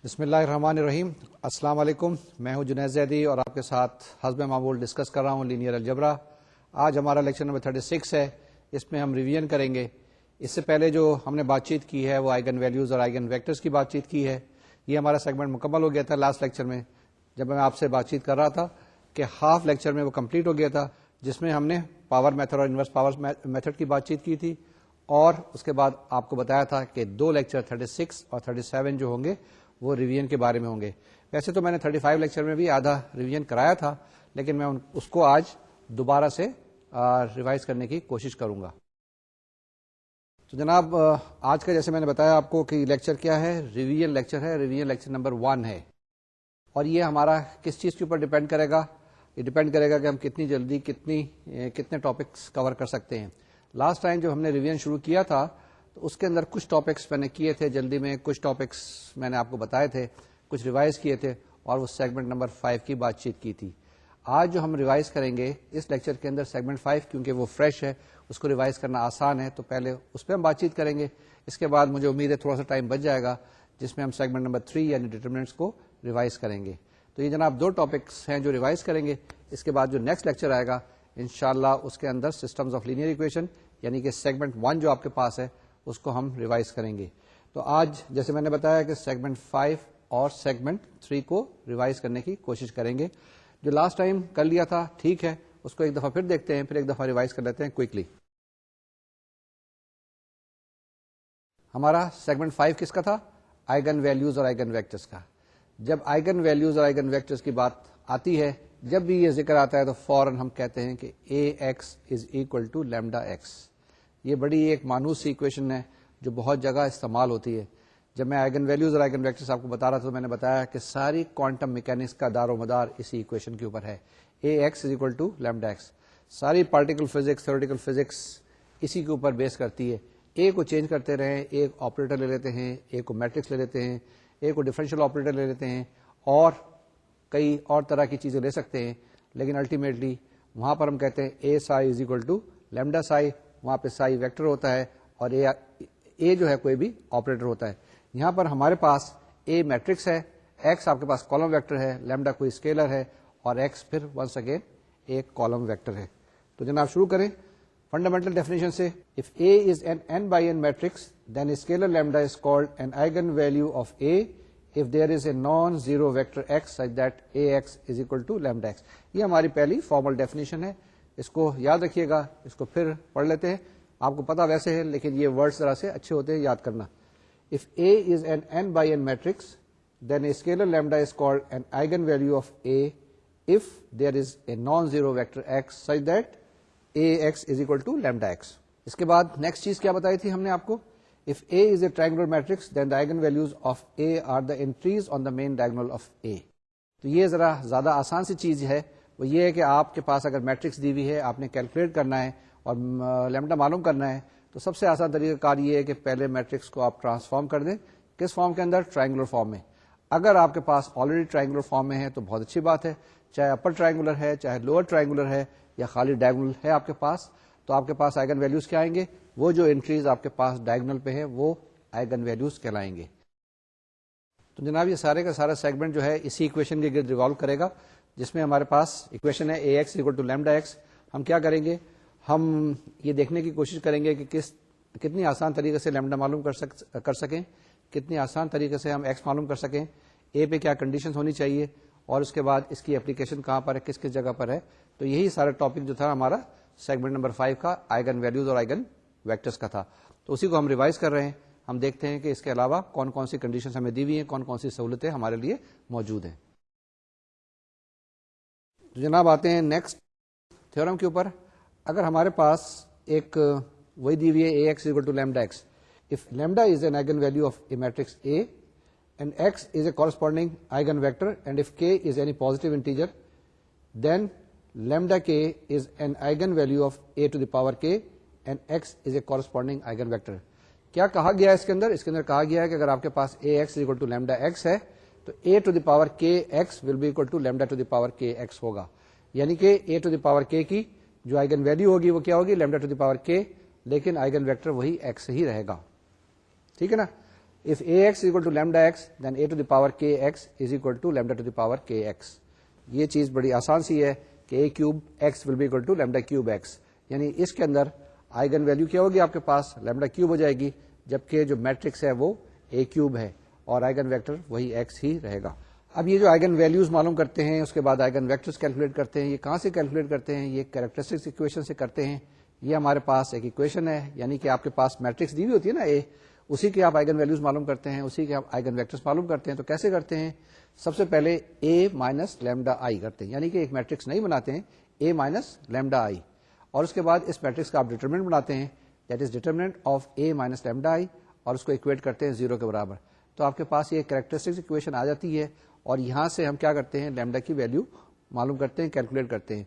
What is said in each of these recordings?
بسم اللہ الرحمن الرحیم. السلام علیکم. میں ہوں جنید زیدی اور آپ کے ساتھ حسب معمول ڈسکس کر رہا ہوں لینئر الجبرا. آج ہمارا لیکچر نمبر 36 ہے. اس میں ہم ریویژن کریں گے. اس سے پہلے جو ہم نے بات چیت کی ہے وہ آئگن ویلیوز اور آئگن ویکٹرز کی بات چیت کی ہے. یہ ہمارا سیگمنٹ مکمل ہو گیا تھا لاسٹ لیکچر میں، جب میں آپ سے بات چیت کر رہا تھا کہ ہاف لیکچر میں وہ کمپلیٹ ہو گیا تھا، جس میں ہم نے پاور میتھڈ اور انورس پاور میتھڈ کی بات چیت کی تھی. اور اس کے بعد آپ کو بتایا تھا کہ دو لیکچر 36 اور 37 جو ہوں گے وہ ریویژن کے بارے میں ہوں گے. ویسے تو میں نے 35 لیکچر میں بھی آدھا ریویژن کرایا تھا، لیکن میں اس کو آج دوبارہ سے ریوائز کرنے کی کوشش کروں گا. تو جناب آج کا جیسے میں نے بتایا آپ کو کہ لیکچر کیا ہے، ریویژن لیکچر ہے. ریویژن لیکچر نمبر 1 ہے. اور یہ ہمارا کس چیز کے اوپر ڈیپینڈ کرے گا؟ یہ ڈیپینڈ کرے گا کہ ہم کتنی جلدی کتنے ٹاپکس کور کر سکتے ہیں. لاسٹ ٹائم جو ہم نے ریویژن شروع کیا تھا تو اس کے اندر کچھ ٹاپکس میں نے کیے تھے جلدی میں، کچھ ٹاپکس میں نے آپ کو بتائے تھے، کچھ ریوائز کیے تھے اور وہ سیگمنٹ نمبر 5 کی بات چیت کی تھی. آج جو ہم ریوائز کریں گے اس لیکچر کے اندر سیگمنٹ 5، کیونکہ وہ فریش ہے، اس کو ریوائز کرنا آسان ہے، تو پہلے اس پہ ہم بات چیت کریں گے. اس کے بعد مجھے امید ہے تھوڑا سا ٹائم بچ جائے گا جس میں ہم سیگمنٹ نمبر 3 یعنی ڈیٹرمنٹس کو ریوائز کریں گے. تو یہ جناب دو ٹاپکس ہیں جو ریوائز کریں گے. اس کے بعد جو نیکسٹ لیکچر آئے گا انشاءاللہ اس کے اندر سسٹمز آف لینئر ایکویشن یعنی کہ سیگمنٹ 1 جو آپ کے پاس ہے اس کو ہم ریوائز کریں گے. تو آج جیسے میں نے بتایا کہ سیگمنٹ 5 اور سیگمنٹ 3 کو ریوائز کرنے کی کوشش کریں گے. جو لاسٹ ٹائم کر لیا تھا ٹھیک ہے، اس کو ایک دفعہ پھر دیکھتے ہیں، پھر ایک دفعہ ریوائز کر لیتے ہیں کوئکلی. ہمارا سیگمنٹ 5 کس کا تھا؟ آئگن ویلیوز اور آئگن ویکٹرز کا. جب آئگن ویلیوز اور آئگن ویکٹرز کی بات آتی ہے، جب بھی یہ ذکر آتا ہے تو فوراً ہم کہتے ہیں کہ AX is equal to lambda x. یہ بڑی ایک مانوس سی ایکویشن ہے جو بہت جگہ استعمال ہوتی ہے. جب میں آئگن ویلیوز اور آئگن ویکٹرز آپ کو بتا رہا تھا تو میں نے بتایا کہ ساری کوانٹم میکینکس کا دار و مدار اسی ایکویشن کے اوپر ہے. AX is equal to lambda x. ساری پارٹیکل فزکس، تھیوریٹیکل فزکس اسی کے اوپر بیس کرتی ہے. اے کو چینج کرتے رہیں، ایک آپریٹر لے لیتے ہیں، اے کو میٹرکس لے لیتے ہیں، اے کو ڈفرینشیل آپریٹر لے لیتے ہیں، اور کئی اور طرح کی چیزیں لے سکتے ہیں، لیکن الٹیمیٹلی وہاں پر ہم کہتے ہیں اے سائی از اکول ٹو لیمڈا سائی. وہاں پہ سائی ویکٹر ہوتا ہے اور اے جو ہے کوئی بھی آپریٹر ہوتا ہے. یہاں پر ہمارے پاس اے میٹرکس ہے، ایکس آپ کے پاس کالم ویکٹر ہے، لیمڈا کوئی اسکیلر ہے اور ایکس پھر ونس اگین ایک کالم ویکٹر ہے. تو جناب شروع کریں فنڈامنٹل ڈیفینیشن سے. If A is an n by n matrix, then a scalar lambda is called an eigenvalue of A if there is a non-zero vector x such that Ax is equal to lambda x. یہ ہماری پہلی formal definition ہے. اس کو یاد رکھیے گا، اس کو پھر پڑھ لیتے ہیں. آپ کو پتا ویسے ہے لیکن یہ ورڈز ذرا سے اچھے ہوتے ہیں یاد کرنا. If A is an n by n matrix, then a scalar lambda is called an eigenvalue of A if there is a non-zero vector x such that Ax is equal to lambda x. اس کے بعد next چیز کیا بتائی تھی ہم نے آپ کو؟ If A is a triangular matrix, then the eigenvalues of A are the entries on the main diagonal of A. تو یہ ذرا زیادہ آسان سی چیز ہے. وہ یہ ہے کہ آپ کے پاس اگر میٹرکس دی ہوئی ہے، آپ نے کیلکولیٹ کرنا ہے اور لیمڈا معلوم کرنا ہے، تو سب سے آسان طریقہ کار یہ ہے کہ پہلے میٹرکس کو آپ ٹرانسفارم کر دیں. کس فارم کے اندر؟ ٹرائنگولر فارم میں. اگر آپ کے پاس آلریڈی ٹرائنگولر فارم میں ہے تو بہت اچھی بات ہے، چاہے اپر ٹرائنگولر ہے، چاہے لوور ٹرائنگولر ہے، یا خالی ڈائگنل ہے آپ کے پاس، تو آپ کے پاس آئگن ویلیوز کیا آئیں گے؟ وہ جو انٹریز آپ کے پاس ڈائگنل پہ ہے وہ آئگن ویلیوز کہلائیں گے. تو جناب یہ سارے کا سارا سیگمنٹ جو ہے اسی ایکویشن کے گرد ریوالو کرے گا، جس میں ہمارے پاس ایکویشن ہے Ax equal to lambda x. ہم کیا کریں گے؟ ہم یہ دیکھنے کی کوشش کریں گے کہ کتنی آسان طریقے سے لیمڈا معلوم کر سکیں، کتنی آسان طریقے سے ہم ایکس معلوم کر سکیں، اے پہ کیا کنڈیشنز ہونی چاہیے، اور اس کے بعد اس کی اپلیکیشن کہاں پر ہے، کس کس جگہ پر ہے. تو یہی سارا ٹاپک جو تھا ہمارا سیگمنٹ نمبر 5 کا آئگن ویلیوز اور آئگن ویکٹرز کا تھا. تو اسی کو ہم ریوائز کر رہے ہیں. ہم دیکھتے ہیں کہ اس کے علاوہ کون کون سی کنڈیشنز ہمیں دی ہوئی ہیں، کون کون سی سہولتیں ہمارے لیے موجود ہیں. تو جناب آتے ہیں نیکسٹ تھیورم کے اوپر. اگر ہمارے پاس ایک وہی دی ہوئی ہے Ax equal to lambda x. If lambda is an eigenvalue of a matrix A and x is a corresponding eigenvector and if k is any positive integer, then lambda k is an eigenvalue of a to the power k and x is a corresponding eigenvector. کیا کہا گیا اس کے اندر؟ اس کے اندر کہا گیا ہے کہ اگر آپ کے پاس Ax equal to lambda x ہے تو a to the power k x will be equal to lambda to the power k x ہوگا. یعنی کہ a to the power k کی جو آئگن ویلیو ہوگی وہ کیا ہوگی؟ lambda to the power k، لیکن آئگن ویکٹر وہی x ہی رہے گا. ٹھیک ہے نا؟ If ax is equal to lambda x, then a to the power kx is equal to lambda to the power kx. یہ چیز بڑی آسان سی ہے کہ A cube x will be equal to lambda cube x, یعنی اس کے اندر آئیگن ویلو کیا ہوگی آپ کے پاس لیمڈا کیوب ہو جائے گی، جبکہ جو میٹرکس ہے وہ اے کیوب ہے اور آئیگن ویکٹر وہی ایکس ہی رہے گا. اب یہ جو آئیگن ویلوز معلوم کرتے ہیں اس کے بعد آئیگن ویکٹرز کیلکولیٹ کرتے ہیں، یہ کہاں سے کیلکولیٹ کرتے ہیں؟ یہ کیریکٹرسٹکس ایکویشن سے کرتے ہیں. یہ ہمارے پاس ایک ایکویشن ہے، یعنی کہ آپ کے پاس میٹرکس دی ہوئی ہوتی ہے نا اے، اسی کے آپ آئیگن ویلوز معلوم کرتے ہیں، اسی کے آپ آئیگن ویکٹرز معلوم کرتے ہیں. تو کیسے کرتے ہیں؟ سب سے پہلے اے مائنس لیمڈا آئی کرتے ہیں، یعنی کہ ایک میٹرکس نہیں بناتے ہیں، اے مائنس لیمڈا آئی، اور اس کے بعد اس میٹرکس کا آپ ڈیٹرمنٹ بناتے ہیں، that is determinant of A minus lambda آئی، اور اس کو اکویٹ کرتے ہیں 0 کے برابر. تو آپ کے پاس یہ کیریکٹرسٹکس اکویشن آ جاتی ہے، اور یہاں سے ہم کیا کرتے ہیں؟ لیمڈا کی ویلو معلوم کرتے ہیں، کیلکولیٹ کرتے ہیں.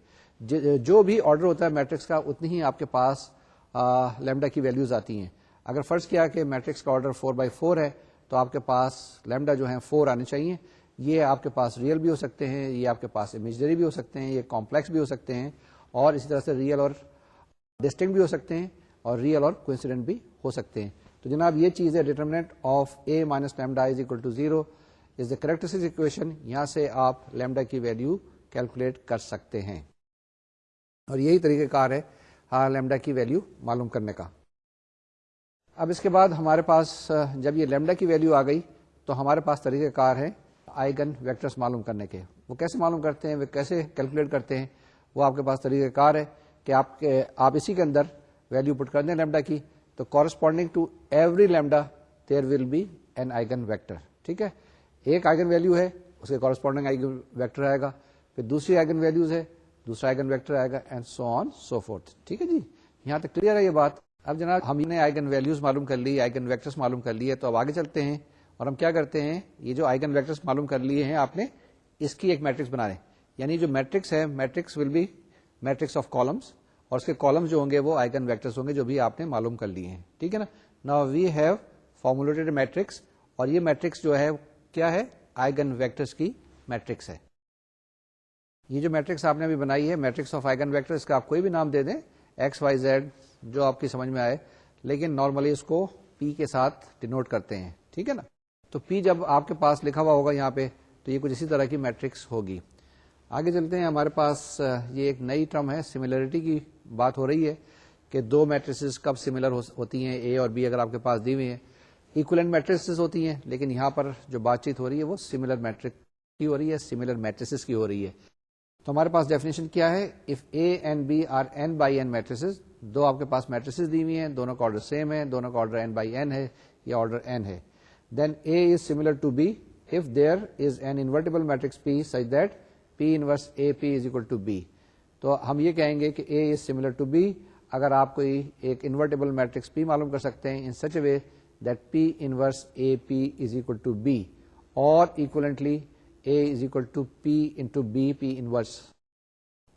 جو بھی آرڈر ہوتا ہے میٹرکس کا اتنی ہی آپ کے پاس لیمڈا کی ویلوز آتی ہیں. اگر فرض کیا کہ میٹرکس کا آرڈر 4x4 ہے تو آپ کے پاس لیمڈا جو ہے 4 آنے چاہیے. یہ آپ کے پاس ریئل بھی ہو سکتے ہیں، یہ آپ کے پاس امیجنری بھی ہو سکتے ہیں، یہ کمپلیکس بھی ہو سکتے ہیں، اور اسی طرح سے ریئل اور ڈسٹنکٹ بھی ہو سکتے ہیں، اور ریئل اور کوئنسیڈنٹ بھی ہو سکتے ہیں. تو جناب یہ چیز ہے determinant of A minus lambda is equal to 0 is the characteristics equation. یہاں سے آپ لیمڈا کی ویلو کیلکولیٹ کر سکتے ہیں، اور یہی طریقہ کار ہے لیمڈا کی ویلو معلوم کرنے کا. اب اس کے بعد ہمارے پاس جب یہ لیمڈا کی ویلو آ گئی تو ہمارے پاس طریقہ کار ہے آئیگن ویکٹرز معلوم کرنے کے. وہ کیسے معلوم کرتے ہیں، وہ کیسے کیلکولیٹ کرتے ہیں؟ وہ آپ کے پاس طریقہ کار ہے کہ آپ اسی کے اندر ویلو پٹ کر دیں لیمڈا کی، تو corresponding to every lambda there will be an eigen vector. ٹھیک ہے، ایک آئیگن ویلو ہے اس کے کورسپونڈنگ آئیگن ویکٹر آئے گا، پھر دوسری آئیگن ویلوز ہے دوسرا آئیگن ویکٹر آئے گا، and so on so fourth. ٹھیک ہے جی، یہاں تک کلیئر ہے یہ بات. اب جناب ہم نے آئیگن ویلوز معلوم کر لی، آئیگن ویکٹرز معلوم کر لیے، تو اب آگے چلتے ہیں اور ہم کیا کرتے ہیں؟ یہ جو آئیگن ویکٹرز معلوم کر لیے ہیں آپ نے، اس کی ایک میٹرکس بنا لیں. یعنی جو میٹرکس ہے، matrix will be matrix of columns, اور اس کے کالمس جو ہوں گے وہ آئیگن ویکٹرز ہوں گے جو بھی آپ نے معلوم کر لیے ہیں. ٹھیک ہے نا. Now we have formulated matrix, اور یہ میٹرکس جو ہے کیا ہے؟ آئیگن ویکٹرز کی میٹرکس ہے. یہ جو میٹرکس آپ نے ابھی بنائی ہے میٹرکس آف آئیگن ویکٹر، اس کا آپ کوئی بھی نام دے دیں، ایکس وائی زیڈ، جو آپ کی سمجھ میں آئے، لیکن نارملی اس کو پی کے ساتھ ڈینوٹ کرتے ہیں. ٹھیک ہے نا. تو پی جب آپ کے پاس لکھا ہوا ہوگا یہاں پہ تو یہ کچھ اسی طرح کی میٹرکس ہوگی. آگے چلتے ہیں. ہمارے پاس یہ ایک نئی ٹرم ہے، سملرٹی کی بات ہو رہی ہے کہ دو میٹریسز کب سملر ہوتی ہیں، اے اور بی اگر آپ کے پاس دی ہوئی ہیں. ایکولنٹ میٹریسز ہوتی ہیں، لیکن یہاں پر جو بات چیت ہو رہی ہے وہ سملر میٹرک کی ہو رہی ہے، سملر میٹریسز کی ہو رہی ہے. تو ہمارے پاس ڈیفینیشن کیا ہے؟ If A and B are n by n matrices, دو آپ کے پاس میٹریسز دی ہوئی ہیں، دونوں کا آرڈر سیم ہے، دونوں کا آرڈر این بائی این ہے یا آرڈر این ہے. Then A is similar to B if there is an invertible matrix P such that P inverse A P is equal to B. تو ہم یہ کہیں گے کہ A is similar to B اگر آپ کوئی ایک انورٹیبل میٹرکس پی معلوم کر سکتے ہیں in such a way that P inverse A P is equal to B, اور equivalently A is equal to P into B, P inverse.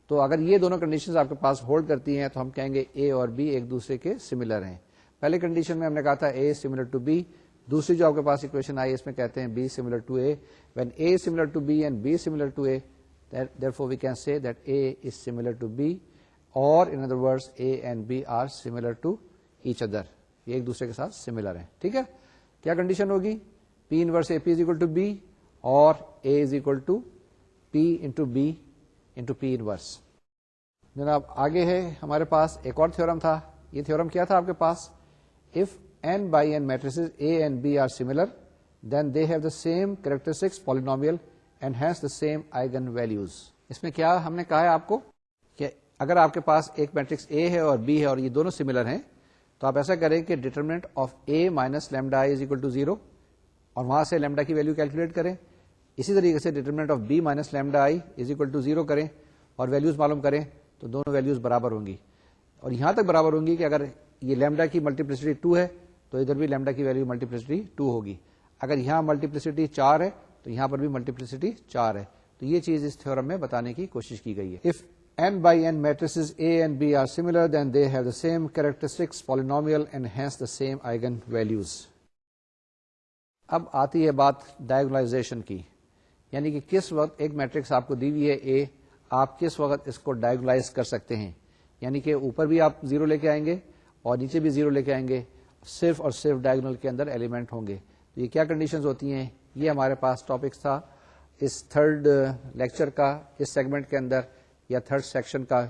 تو اگر یہ دونوں کنڈیشنز آپ کے پاس ہولڈ کرتی ہیں تو ہم کہیں گے A اور B ایک دوسرے کے سملر ہیں. پہلے کنڈیشن میں ہم نے کہا تھا A is similar to B. دوسری جو آپ کے پاس اکویشن آئی اس میں کہتے ہیں B similar to A. When A is similar to B and B is similar to A, therefore we can say that A is similar to B, or in other words A and B are similar to each other. یہ ایک دوسرے کے ساتھ similar ہیں. ٹھیک ہے. کیا condition ہوگی؟ P inverse AP is equal to B اور A is equal to P into B into P inverse. جناب آگے ہے ہمارے پاس ایک اور تھیورم تھا. یہ تھیورم کیا تھا آپ کے پاس؟ If n by n matrices A and B are similar, then they have the same characteristics polynomial and hence the same eigen values. اس میں کیا ہم نے کہا ہے آپ کو کہ اگر آپ کے پاس ایک میٹرکس A ہے اور B ہے اور یہ دونوں سملر ہیں تو آپ ایسا کریں کہ determinant of A minus lambda I is equal to 0 اور وہاں سے لیمڈا کی ویلو کیلکولیٹ کریں. اسی طریقے سے determinant of B minus lambda I is equal to 0 کریں اور ویلوز معلوم کریں تو دونوں ویلوز برابر ہوں گی، اور یہاں تک برابر ہوں گی کہ اگر یہ لیمڈا کی ملٹیپلسٹی 2 ہے تو ادھر بھی لیمڈا کی ویلو ملٹیپلسٹی 2 ہوگی. اگر یہاں ملٹیپلسٹی 4 ہے تو یہاں پر بھی ملٹیپلسٹی 4 ہے. تو یہ چیز اس تھیورم میں بتانے کی کوشش کی گئی ہے. If n by n matrices A and B are similar, then they have the same characteristics polynomial and hence the same eigen values. اب آتی ہے بات ڈائگنلائزیشن کی، یعنی کہ کس وقت ایک میٹرکس آپ کو دی ہوئی ہے اے، آپ کس وقت اس کو ڈائگنلائز کر سکتے ہیں. یعنی کہ اوپر بھی آپ 0 لے کے آئیں گے اور نیچے بھی 0 لے کے آئیں گے، صرف اور صرف ڈائگنل کے اندر ایلیمنٹ ہوں گے. تو یہ کیا کنڈیشنز ہوتی ہیں؟ یہ ہمارے پاس ٹاپکس تھا اس تھرڈ لیکچر کا، اس سیگمنٹ کے اندر یا تھرڈ سیکشن کا،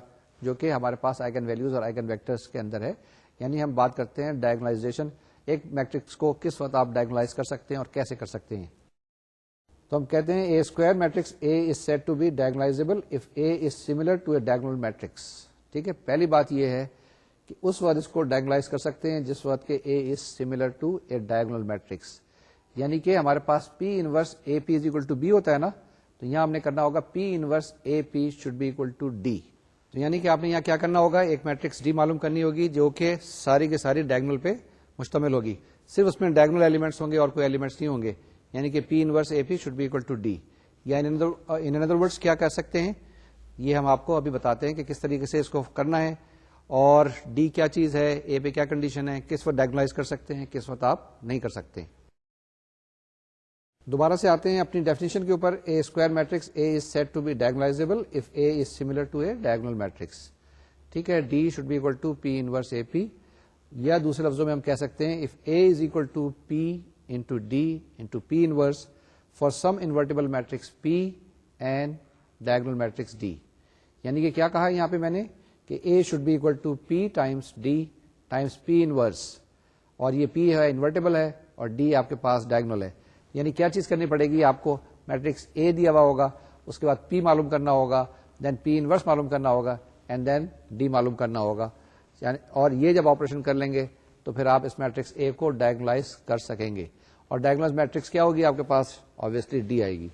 جو کہ ہمارے پاس آئگن ویلیوز اور آئگن ویکٹرز کے اندر ہے. یعنی ہم بات کرتے ہیں ڈائگنلائزیشن، ایک میٹرکس کو کس وقت آپ ڈائگنلائز کر سکتے ہیں اور کیسے کر سکتے ہیں. تو ہم کہتے ہیں a square matrix A is said to be diagonalizable if A is similar to a diagonal matrix. ٹھیک ہے، پہلی بات یہ ہے کہ اس وقت اس کو ڈائگنلائز کر سکتے ہیں جس وقت کہ A is similar to a diagonal matrix. یعنی کہ ہمارے پاس P inverse A P is equal to B ہوتا ہے نا، تو یہاں ہم نے کرنا ہوگا P inverse A P should be equal to D. تو یعنی کہ آپ نے یہاں کیا کرنا ہوگا، ایک میٹرکس ڈی معلوم کرنی ہوگی جو کہ ساری کے ساری ڈائگنل پہ مشتمل ہوگی. صرف اس میں ڈائگنل ایلیمنٹس ہوں گے اور کوئی ایلیمنٹس نہیں ہوں گے. یعنی کہ P inverse A P should be equal to D. یا ان ادر ورڈس کیا کر سکتے ہیں، یہ ہم آپ کو ابھی بتاتے ہیں کہ کس طریقے سے اس کو کرنا ہے، اور ڈی کیا چیز ہے، اے پہ کیا کنڈیشن ہے، کس وقت ڈائگنلائز کر سکتے ہیں، کس وقت آپ نہیں کر سکتے. دوبارہ سے آتے ہیں اپنی ڈیفینیشن کے اوپر. A square matrix A is said to be diagonalizable if A is similar to a diagonal matrix. ٹھیک ہے، D should be equal to P inverse A P, یا دوسرے لفظوں میں ہم کہہ سکتے ہیں if A is equal to P into D into P inverse for some invertible matrix P and diagonal matrix D. یعنی کہ کیا کہا یہاں پہ میں نے کہ A should be equal to P times D times P inverse, اور یہ پی ہے انورٹیبل ہے اور ڈی آپ کے پاس ڈائگنل ہے. یعنی کیا چیز کرنی پڑے گی آپ کو، میٹرکس اے دیا ہوا ہوگا، اس کے بعد پی معلوم کرنا ہوگا، دین پی انورس معلوم کرنا ہوگا، اینڈ دین ڈی معلوم کرنا ہوگا. یعنی اور یہ جب آپریشن کر لیں گے تو پھر آپ اس میٹرکس اے کو ڈائگنلائز کر سکیں گے. اور ڈائگنلائز میٹرکس کیا ہوگی آپ کے پاس؟ obviously ڈی آئے گی.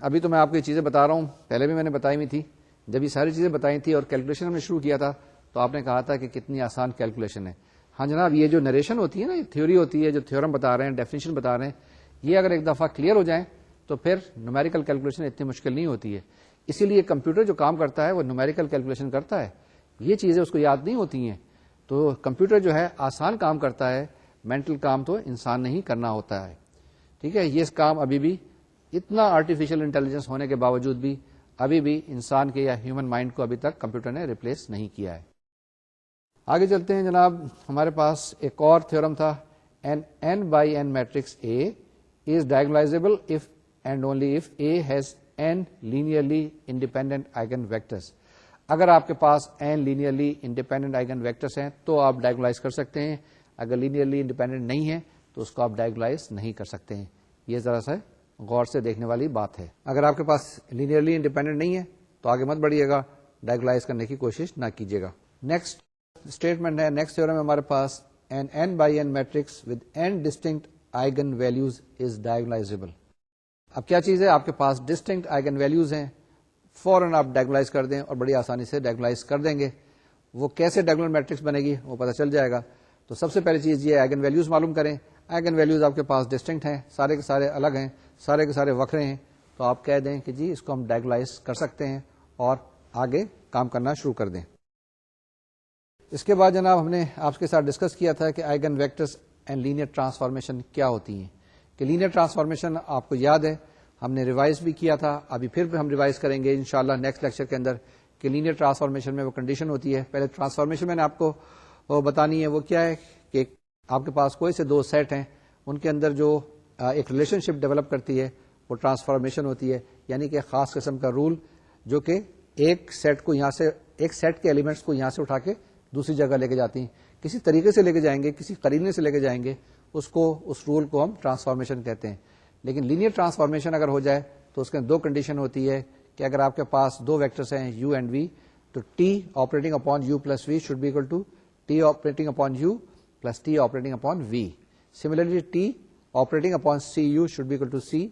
ابھی تو میں آپ کو یہ چیزیں بتا رہا ہوں، پہلے بھی میں نے بتائی ہوئی تھی. جب یہ ساری چیزیں بتائی تھی اور کیلکولیشن ہم نے شروع کیا تھا تو آپ نے کہا تھا کہ کتنی آسان کیلکولیشن ہے. ہاں جناب، یہ جو نریشن ہوتی ہے نا، یہ تھیوری ہوتی ہے، جو تھیورم بتا رہے ہیں، ڈیفینیشن بتا رہے ہیں، یہ اگر ایک دفعہ کلیئر ہو جائیں تو پھر نومیریکل کیلکولیشن اتنی مشکل نہیں ہوتی ہے. اسی لیے کمپیوٹر جو کام کرتا ہے وہ نومیریکل کیلکولیشن کرتا ہے، یہ چیزیں اس کو یاد نہیں ہوتی ہیں. تو کمپیوٹر جو ہے آسان کام کرتا ہے، مینٹل کام تو انسان نے ہی کرنا ہوتا ہے. ٹھیک ہے، یہ کام ابھی بھی اتنا آرٹیفیشل انٹیلیجنس ہونے کے باوجود بھی ابھی بھی انسان کے یا ہیومن مائنڈ کو ابھی تک کمپیوٹر نے ریپلیس نہیں کیا ہے. آگے چلتے ہیں جناب. ہمارے پاس ایک اور تھیورم تھا، an n by n matrix A is diagonalizable if and only if A has n linearly independent eigen vectors. اگر آپ کے پاس n linearly independent eigen vectors ہیں تو آپ ڈائگنلائز کر سکتے ہیں. اگر لینئرلی انڈیپینڈنٹ نہیں ہے تو اس کو آپ ڈائگنلائز نہیں کر سکتے ہیں. یہ ذرا سا غور سے دیکھنے والی بات ہے. اگر آپ کے پاس لینئرلی انڈیپینڈنٹ نہیں ہے تو آگے مت بڑھیے گا، ڈائگنلائز کرنے کی کوشش نہ کیجیے گا. نیکسٹ اسٹیٹمنٹ ہے، نیکسٹ تھیورم ہے ہمارے پاس، an n by n matrix with n distinct eigen values is diagonalizable. اب کیا چیز ہے، آپ کے پاس ڈسٹنکٹ آئگن ویلوز ہیں، فوراً آپ ڈائگنلائز کر دیں اور بڑی آسانی سے ڈائگنلائز کر دیں گے. وہ کیسے ڈائگنل میٹرکس بنے گی وہ پتہ چل جائے گا. تو سب سے پہلی چیز یہ آئگن ویلوز معلوم کریں. آئگن ویلوز آپ کے پاس ڈسٹنکٹ ہیں، سارے کے سارے الگ ہیں، سارے کے سارے وکھرے ہیں. تو آپ کہہ دیں کہ جی اس کو ہم ڈائگنلائز کر سکتے ہیں اور آگے کام کرنا شروع کر دیں. اس کے بعد جناب ہم نے آپ کے ساتھ ڈسکس کیا تھا کہ eigen vectors and linear transformation کیا ہوتی ہیں. کہ لینئر ٹرانسفارمیشن آپ کو یاد ہے ہم نے ریوائز بھی کیا تھا، ابھی پھر ہم ریوائز کریں گے انشاءاللہ نیکسٹ لیکچر کے اندر. کہ لینئر ٹرانسفارمیشن میں وہ کنڈیشن ہوتی ہے، پہلے ٹرانسفارمیشن میں نے آپ کو بتانی ہے وہ کیا ہے کہ آپ کے پاس کوئی سے دو سیٹ ہیں، ان کے اندر جو ایک ریلیشن شپ ڈیولپ کرتی ہے وہ ٹرانسفارمیشن ہوتی ہے. یعنی کہ خاص قسم کا رول جو کہ ایک سیٹ کو یہاں سے، ایک سیٹ کے ایلیمنٹس کو یہاں سے اٹھا کے دوسری جگہ لے کے جاتی ہیں، کسی طریقے سے لے کے جائیں گے، کسی قرینے سے لے کے جائیں گے، اس رول کو ہم ٹرانسفارمیشن کہتے ہیں. لیکن لینئر ٹرانسفارمیشن اگر ہو جائے تو اس کے دو کنڈیشن ہوتی ہے کہ اگر آپ کے پاس دو ویکٹرس ہیں یو اینڈ وی، تو T operating upon U plus V should be equal to T operating upon U plus T operating upon V. Similarly T operating upon C U should be equal to C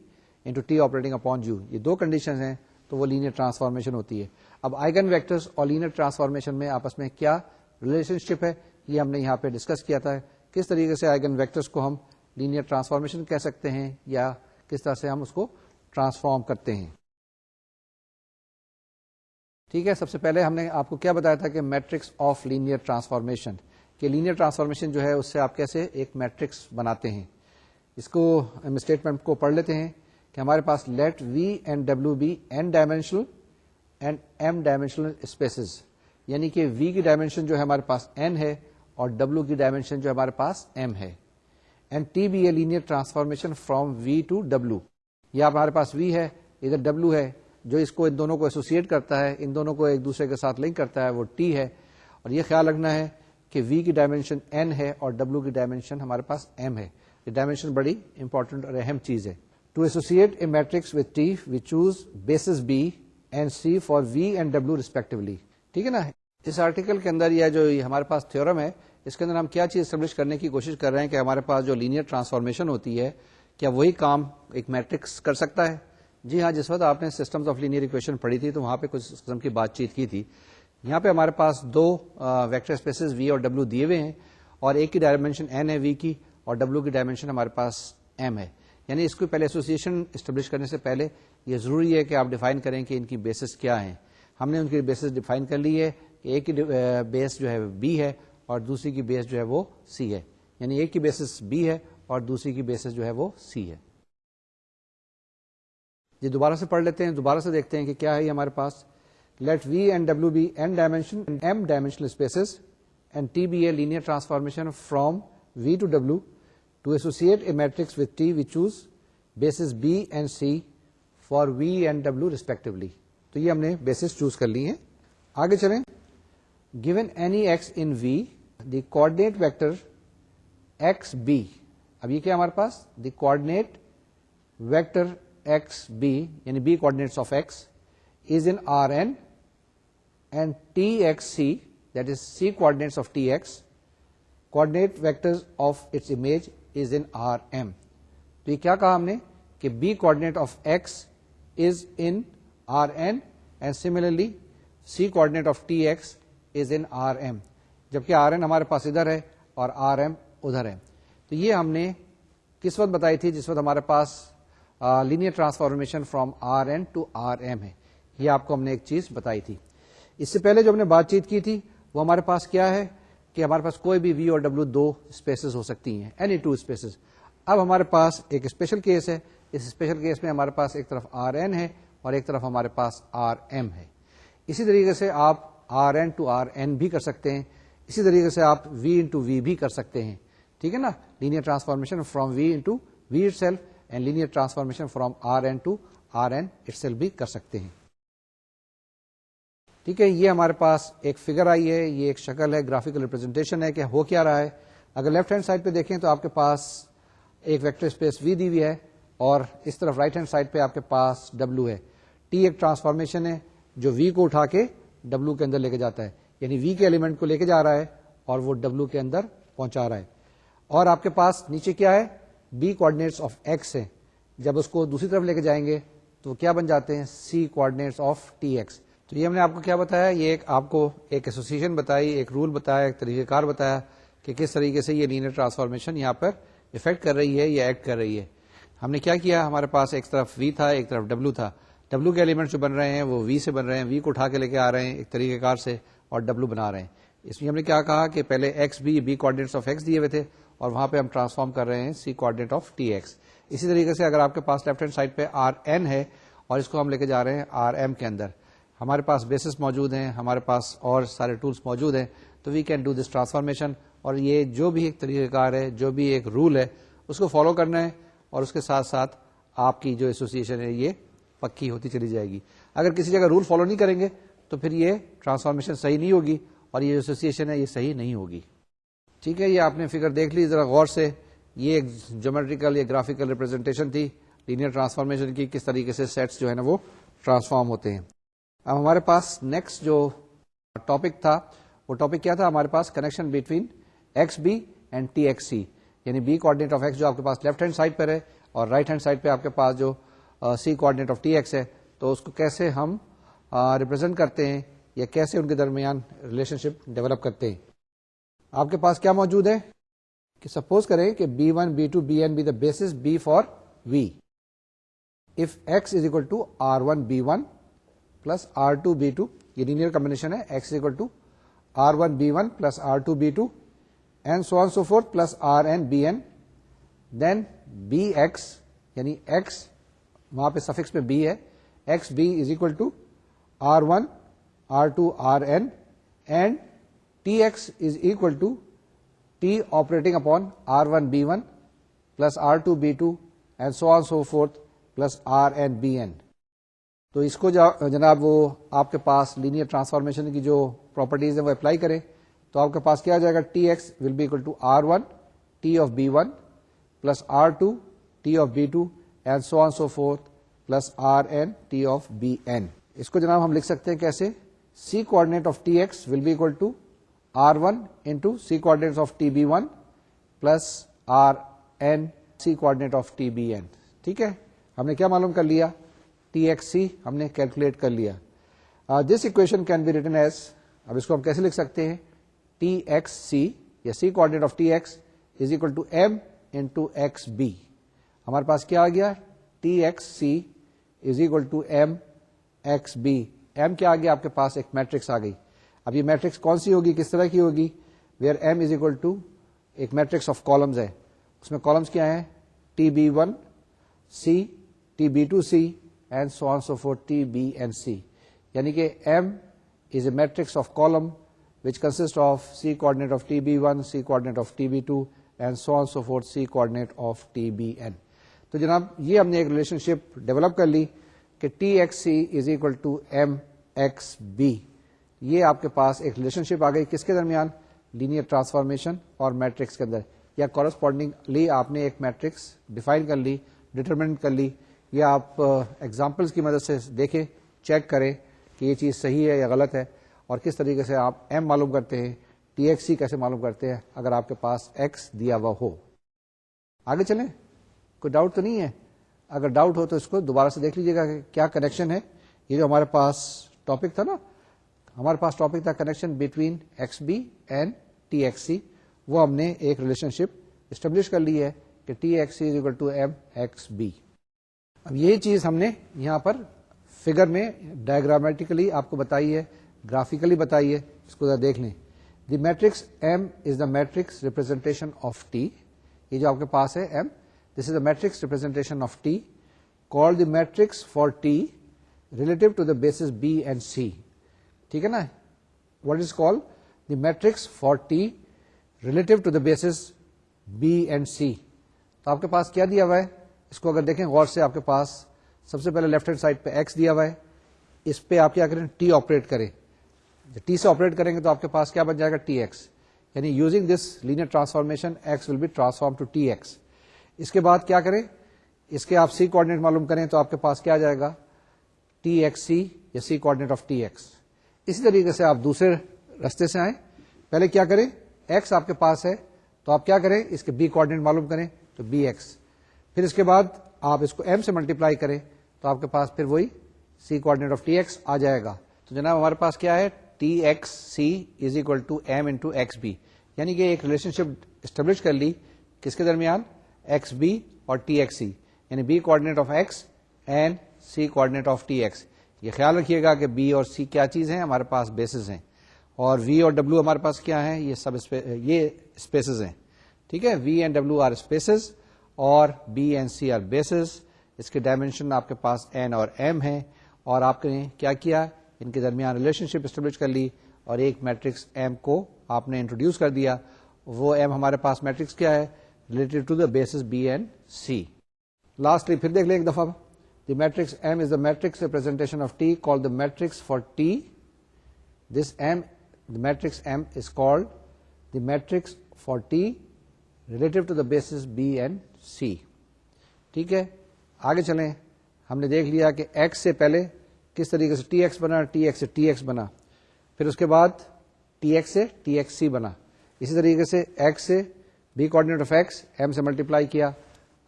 into T operating upon U. یہ دو condition ہیں تو وہ linear transformation ہوتی ہے. اب eigen vectors اور linear transformation میں آپس میں کیا ریلیشن شپ ہے یہ ہم نے یہاں پہ ڈسکس کیا تھا. کس طریقے سے آئگن ویکٹرز کو ہم لینئر ٹرانسفارمیشن کہہ سکتے ہیں یا کس طرح سے ہم اس کو ٹرانسفارم کرتے ہیں. ٹھیک ہے، سب سے پہلے ہم نے آپ کو کیا بتایا تھا کہ میٹرکس آف لینئر ٹرانسفارمیشن، کہ لینئر ٹرانسفارمیشن جو ہے اس سے آپ کیسے ایک میٹرکس بناتے ہیں. اس کو ہم اسٹیٹمنٹ کو پڑھ لیتے ہیں کہ ہمارے پاس let V and W be n dimensional and m dimensional spaces. یعنی کہ وی کی ڈائمینشن جو ہے ہمارے پاس n ہے اور ڈبلو کی ڈائمینشن جو ہمارے پاس ایم ہے. And T be a linear transformation from V to W. یہ ہمارے پاس وی ہے, ادھر ڈبلو ہے, جو اس کو ان دونوں کو ایسوسیٹ کرتا ہے, ان دونوں کو ایک دوسرے کے ساتھ لنک کرتا ہے, وہ ٹی ہے. اور یہ خیال رکھنا ہے کہ وی کی ڈائمینشن این ہے اور ڈبلو کی ڈائمینشن ہمارے پاس ایم ہے. یہ ڈائمینشن بڑی امپورٹنٹ اور اہم چیز ہے. To associate a matrix with T we choose basis B and C for V and W respectively. ٹھیک ہے نا. اس آرٹیکل کے اندر یا جو ہمارے پاس تھیورم ہے, اس کے اندر ہم کیا چیز اسٹیبلش کرنے کی کوشش کر رہے ہیں کہ ہمارے پاس جو لینئر ٹرانسفارمیشن ہوتی ہے, کیا وہی کام ایک میٹرکس کر سکتا ہے؟ جی ہاں, جس وقت آپ نے سسٹمز آف لینئر ایکویشن پڑھی تھی تو وہاں پہ کچھ قسم کی بات چیت کی تھی. یہاں پہ ہمارے پاس دو ویکٹر اسپیسز وی اور ڈبلو دیے ہوئے ہیں, اور ایک کی ڈائمینشن این ہے وی کی, اور ڈبلو کی ڈائمینشن ہمارے پاس ایم ہے. یعنی اس کو پہلے ایسوسیشن اسٹیبلش کرنے سے پہلے یہ ضروری ہے کہ آپ ڈیفائن کریں کہ ان کی بیسس کیا ہیں. ہم نے ان کی بیسس ڈیفائن کر لی ہے کہ ایک کی بیس جو ہے بی ہے اور دوسری کی بیس جو ہے وہ سی ہے. یعنی ایک کی بیسس بی ہے اور دوسری کی بیسس جو ہے وہ سی ہے. یہ دوبارہ سے پڑھ لیتے ہیں, دوبارہ سے دیکھتے ہیں کہ کیا ہے ہمارے پاس. Let V and W be n dimension m dimensional spaces and T be a linear transformation from V to W to associate a matrix with T we choose bases B and C for V and W respectively. تو یہ ہم نے basis choose کر لی ہیں. آگے چلیں. Given any x in V the coordinate vector x B. اب یہ کیا ہمارے پاس the coordinate vector x B یعنی B coordinates of x is in R N and T x C that is C coordinates of T x coordinate vectors of its image is in R M. تو یہ کیا کہا ہم نے کہ B coordinate of x is in R N and similarly C coordinate of T x is in R M, جبکہ R N ہمارے پاس ادھر ہے اور آر ایم ادھر ہے. تو یہ ہم نے کس وقت بتائی تھی؟ جس وقت ہمارے پاس linear transformation from R N to R m ہے. یہ آپ کو ہم نے ایک چیز بتائی تھی. اس سے پہلے جو ہم نے بات چیت کی تھی وہ ہمارے پاس کیا ہے کہ ہمارے پاس کوئی بھی وی اور ڈبلو دو اسپیسیز ہو سکتی ہیں, اینی ٹو اسپیسیز. اب ہمارے پاس ایک اسپیشل کیس ہے. اس اسپیشل کیس میں ہمارے پاس ایک طرف آر این ہے اور ایک طرف ہمارے پاس آر ایم ہے. اسی طریقے سے آپ R N to R N بھی کر سکتے ہیں. اسی طریقے سے آپ وی انٹو وی بھی کر سکتے ہیں. ٹھیک ہے نا. Linear transformation from V into V itself and linear transformation from R N to R N itself بھی کر سکتے ہیں. ٹھیک ہے. یہ ہمارے پاس ایک فگر آئی ہے, یہ ایک شکل ہے, گرافیکل ریپرزینٹیشن ہے کہ ہو کیا رہا ہے. اگر لیفٹ ہینڈ سائڈ پہ دیکھیں تو آپ کے پاس ایک ویکٹر اسپیس وی دی ہوئی ہے اور اس طرف رائٹ ہینڈ سائڈ پہ آپ کے پاس ڈبلو ہے. ٹی ایک ٹرانسفارمیشن ہے جو وی کو اٹھا کے ڈبلو کے اندر لے کے جاتا ہے, یعنی وی کے ایلیمنٹ کو لے کے جا رہا ہے اور وہ ڈبلو کے اندر پہنچا رہا ہے. اور آپ کے پاس نیچے کیا ہے؟ بی کوآرڈینیٹس آف ایکس ہے. جب اس کو دوسری طرف لے کے جائیں گے تو کیا بن جاتے ہیں؟ سی کوآرڈینیٹس آف ٹی ایکس. تو یہ ہم نے آپ کو کیا بتایا؟ یہ ایک آپ کو ایک ایسوسیشن بتائی, ایک رول بتایا, ایک طریقہ کار بتایا کہ کس طریقے سے یہ لینئر ٹرانسفارمیشن یہاں پر افیکٹ کر رہی ہے یا ایکٹ کر رہی ہے. ہم نے کیا کیا؟ ہمارے پاس ایک طرف وی تھا, ایک طرف ڈبلو تھا. ڈبلو کے ایلیمنٹ جو بن رہے ہیں وہ وی سے بن رہے ہیں, وی کو اٹھا کے لے کے آ رہے ہیں ایک طریقہ کار سے اور ڈبلو بنا رہے ہیں. اس میں ہم نے کیا کہا کہ پہلے x B coordinates of x دیے ہوئے تھے اور وہاں پہ ہم ٹرانسفارم کر رہے ہیں سی کوآرڈینیٹ آف ٹی ایکس. اسی طریقے سے اگر آپ کے پاس لیفٹ ہینڈ سائڈ پہ آر این ہے اور اس کو ہم لے کے جا رہے ہیں آر ایم کے اندر, ہمارے پاس بیسس موجود ہیں, ہمارے پاس اور سارے ٹولس موجود ہیں, تو we can do this transformation. اور یہ جو بھی ایک طریقہ کار ہے, جو بھی ایک رول ہے, اس کو فالو کرنا ہے اور اس کے ساتھ ساتھ آپ کی جو ایسوسیشن ہے یہ پکی ہوتی چلی جائے گی. اگر کسی جگہ رول فالو نہیں کریں گے تو پھر یہ ٹرانسفارمیشن صحیح نہیں ہوگی اور یہ ایسوسیشن ہے یہ صحیح نہیں ہوگی. ٹھیک ہے. یہ آپ نے فگر دیکھ لی ذرا غور سے. یہ ایک جیومیٹریکل یا گرافیکل ریپرزینٹیشن تھی لینئر ٹرانسفارمیشن کی, کس طریقے سے سیٹس جو ہے نا وہ ٹرانسفارم ہوتے ہیں. اب ہمارے پاس نیکسٹ جو ٹاپک تھا وہ ٹاپک کیا تھا؟ ہمارے پاس connection between X B and T x C, یعنی بی کوآرڈینیٹ آف ایکس جو آپ کے پاس لیفٹ ہینڈ سائڈ پر ہے اور رائٹ ہینڈ سائڈ پہ آپ کے پاس جو سی کوآرڈینیٹ آف ٹی ایکس ہے, تو اس کو کیسے ہم ریپرزینٹ کرتے ہیں یا کیسے ان کے درمیان ریلیشن شپ ڈیولپ کرتے ہیں. آپ کے پاس کیا موجود ہے کہ سپوز کریں کہ B1 B2 Bn be the basis B for V. If x is equal to R1 B1 plus R2 B2, یہ لینئر کمبینیشن ہے, x is equal to R1 B1 plus R2 B2 and so on so forth plus Rn Bn, then Bx یعنی x وہاں پہ suffix میں b ہے, xb is equal to R1 R2 Rn and Tx is equal to T operating upon R1 B1 plus R2 B2 and so on so forth plus Rn Bn. تو اس کو جناب وہ آپ کے پاس لینئر ٹرانسفارمیشن کی جو properties ہیں وہ اپلائی کریں تو آپ کے پاس کیا آ جائے گا, T X will be equal to R1 T of B1 plus R2 T of B2 and so on so forth plus Rn T of Bn. اس کو جناب ہم لکھ سکتے ہیں کیسے, C coordinate of Tx will be equal to R1 into C coordinates of TB1 plus Rn C coordinate of TBn. ٹھیک ہے, ہم نے کیا معلوم کر لیا, ٹی ایکس سی ہم نے کیلکولیٹ کر لیا. This equation can be written as, اب اس کو ہم کیسے لکھ سکتے ہیں, ٹی ایکس سی یا C coordinate of T x is equal to M into X B. ہمارے پاس کیا آ گیا, T x C is equal to M x B. M کیا آ گیا آپ کے پاس, ایک میٹرکس آ گئی. اب یہ میٹرکس کون سی ہوگی, کس طرح کی ہوگی, where M is equal to ایک میٹرکس آف کالمز ہے, اس میں کالمز کیا ہیں, T B one C, T B two C and so on so forth T, B and C. یعنی کہ M is a matrix of column which consists of C coordinate of TB1, C coordinate of TB2 and so on so forth C coordinate of TBN. تو جناب یہ ہم نے ایک relation شپ develop کر لی کہ TXC is equal to MXB. یہ آپ کے پاس ایک ریلیشن شپ آ گئی کس کے درمیان, لینئر ٹرانسفارمیشن اور میٹرکس کے اندر, یا کورسپونڈنگلی آپ نے ایک میٹرکس ڈیفائن کر لی, ڈیٹرمنٹ کر لی. یہ آپ ایگزامپلس کی مدد سے دیکھیں, چیک کریں کہ یہ چیز صحیح ہے یا غلط ہے, اور کس طریقے سے آپ ایم معلوم کرتے ہیں, ٹی ایکس سی کیسے معلوم کرتے ہیں اگر آپ کے پاس ایکس دیا ہوا ہو. آگے چلیں, کوئی ڈاؤٹ تو نہیں ہے؟ اگر ڈاؤٹ ہو تو اس کو دوبارہ سے دیکھ لیجیے گا کہ کیا کنیکشن ہے. یہ جو ہمارے پاس ٹاپک تھا نا, ہمارے پاس ٹاپک تھا connection between X B and T x C, وہ ہم نے ایک ریلیشن شپ اسٹیبلش کر لی ہے کہ T x C is equal to M x B. اب یہی چیز ہم نے یہاں پر فگر میں ڈائگرامیٹیکلی آپ کو بتائی ہے, گرافیکلی بتائی ہے, اس کو ذرا دیکھ لیں. The matrix M is the matrix representation of T. یہ جو آپ کے پاس ہے M, this is the matrix representation of T, call the matrix for T relative to the bases B and C. ٹھیک ہے نا, what is call the matrix for T relative to the bases B and C. تو آپ کے پاس کیا دیا ہوا ہے, اس کو اگر دیکھیں غور سے, آپ کے پاس سب سے پہلے لیفٹ ہینڈ سائڈ پہ ایکس دیا ہوا ہے, اس پہ آپ کیا کریں, ٹی آپریٹ کریں. جب ٹی سے آپریٹ کریں گے تو آپ کے پاس کیا بن جائے گا, ٹی ایکس. یعنی using this linear transformation X will be transform to T X. اس کے بعد کیا کریں, اس کے آپ سی کوآرڈینیٹ معلوم کریں تو آپ کے پاس کیا آ جائے گا, ٹی ایکس سی یا C coordinate of T x. اسی طریقے سے آپ دوسرے رستے سے آئیں, پہلے کیا کریں, ایکس آپ کے پاس ہے تو آپ کیا کریں, اس کے بی کوآرڈینیٹ معلوم کریں تو بی ایکس. پھر اس کے بعد آپ اس کو ایم سے ملٹیپلائی کریں تو آپ کے پاس پھر وہی C coordinate of T X آ جائے گا. تو جناب ہمارے پاس کیا ہے, T x C is equal to M into X B. یعنی کہ ایک ریلیشن شپ اسٹیبلش کر لی کس کے درمیان, ایکس بی اور ٹی ایکس سی, یعنی B coordinate of X and C coordinate of T X. یہ خیال رکھیے گا کہ بی اور سی کیا چیز ہیں, ہمارے پاس بیسز ہیں, اور وی اور ڈبلو ہمارے پاس کیا ہیں, یہ سب یہ اسپیسز ہیں. ٹھیک ہے, V and W are spaces اور B and C are bases. اس کے ڈائمینشن آپ کے پاس این اور ایم ہیں, اور آپ نے کیا کیا, ان کے درمیان ریلیشن شپ اسٹیبلش کر لی اور ایک میٹرکس ایم کو آپ نے انٹروڈیوس کر دیا. وہ ایم ہمارے پاس میٹرکس کیا ہے, related to the bases B and C. Lastly پھر دیکھ لیں ایک دفعہ, the matrix M is the matrix representation of T call the matrix for T. This M, the matrix M is called the matrix for T relative to the bases B and C. ٹھیک ہے, آگے چلیں. ہم نے دیکھ لیا کہ X سے پہلے کس طریقے سے ٹی ایکس بنا, ٹی ایکس سے ٹی ایکس بنا, پھر اس کے بعد ٹی ایکس سے ٹی ایکس سی بنا. اسی طریقے سے X سے B coordinate of X M سے ملٹیپلائی کیا,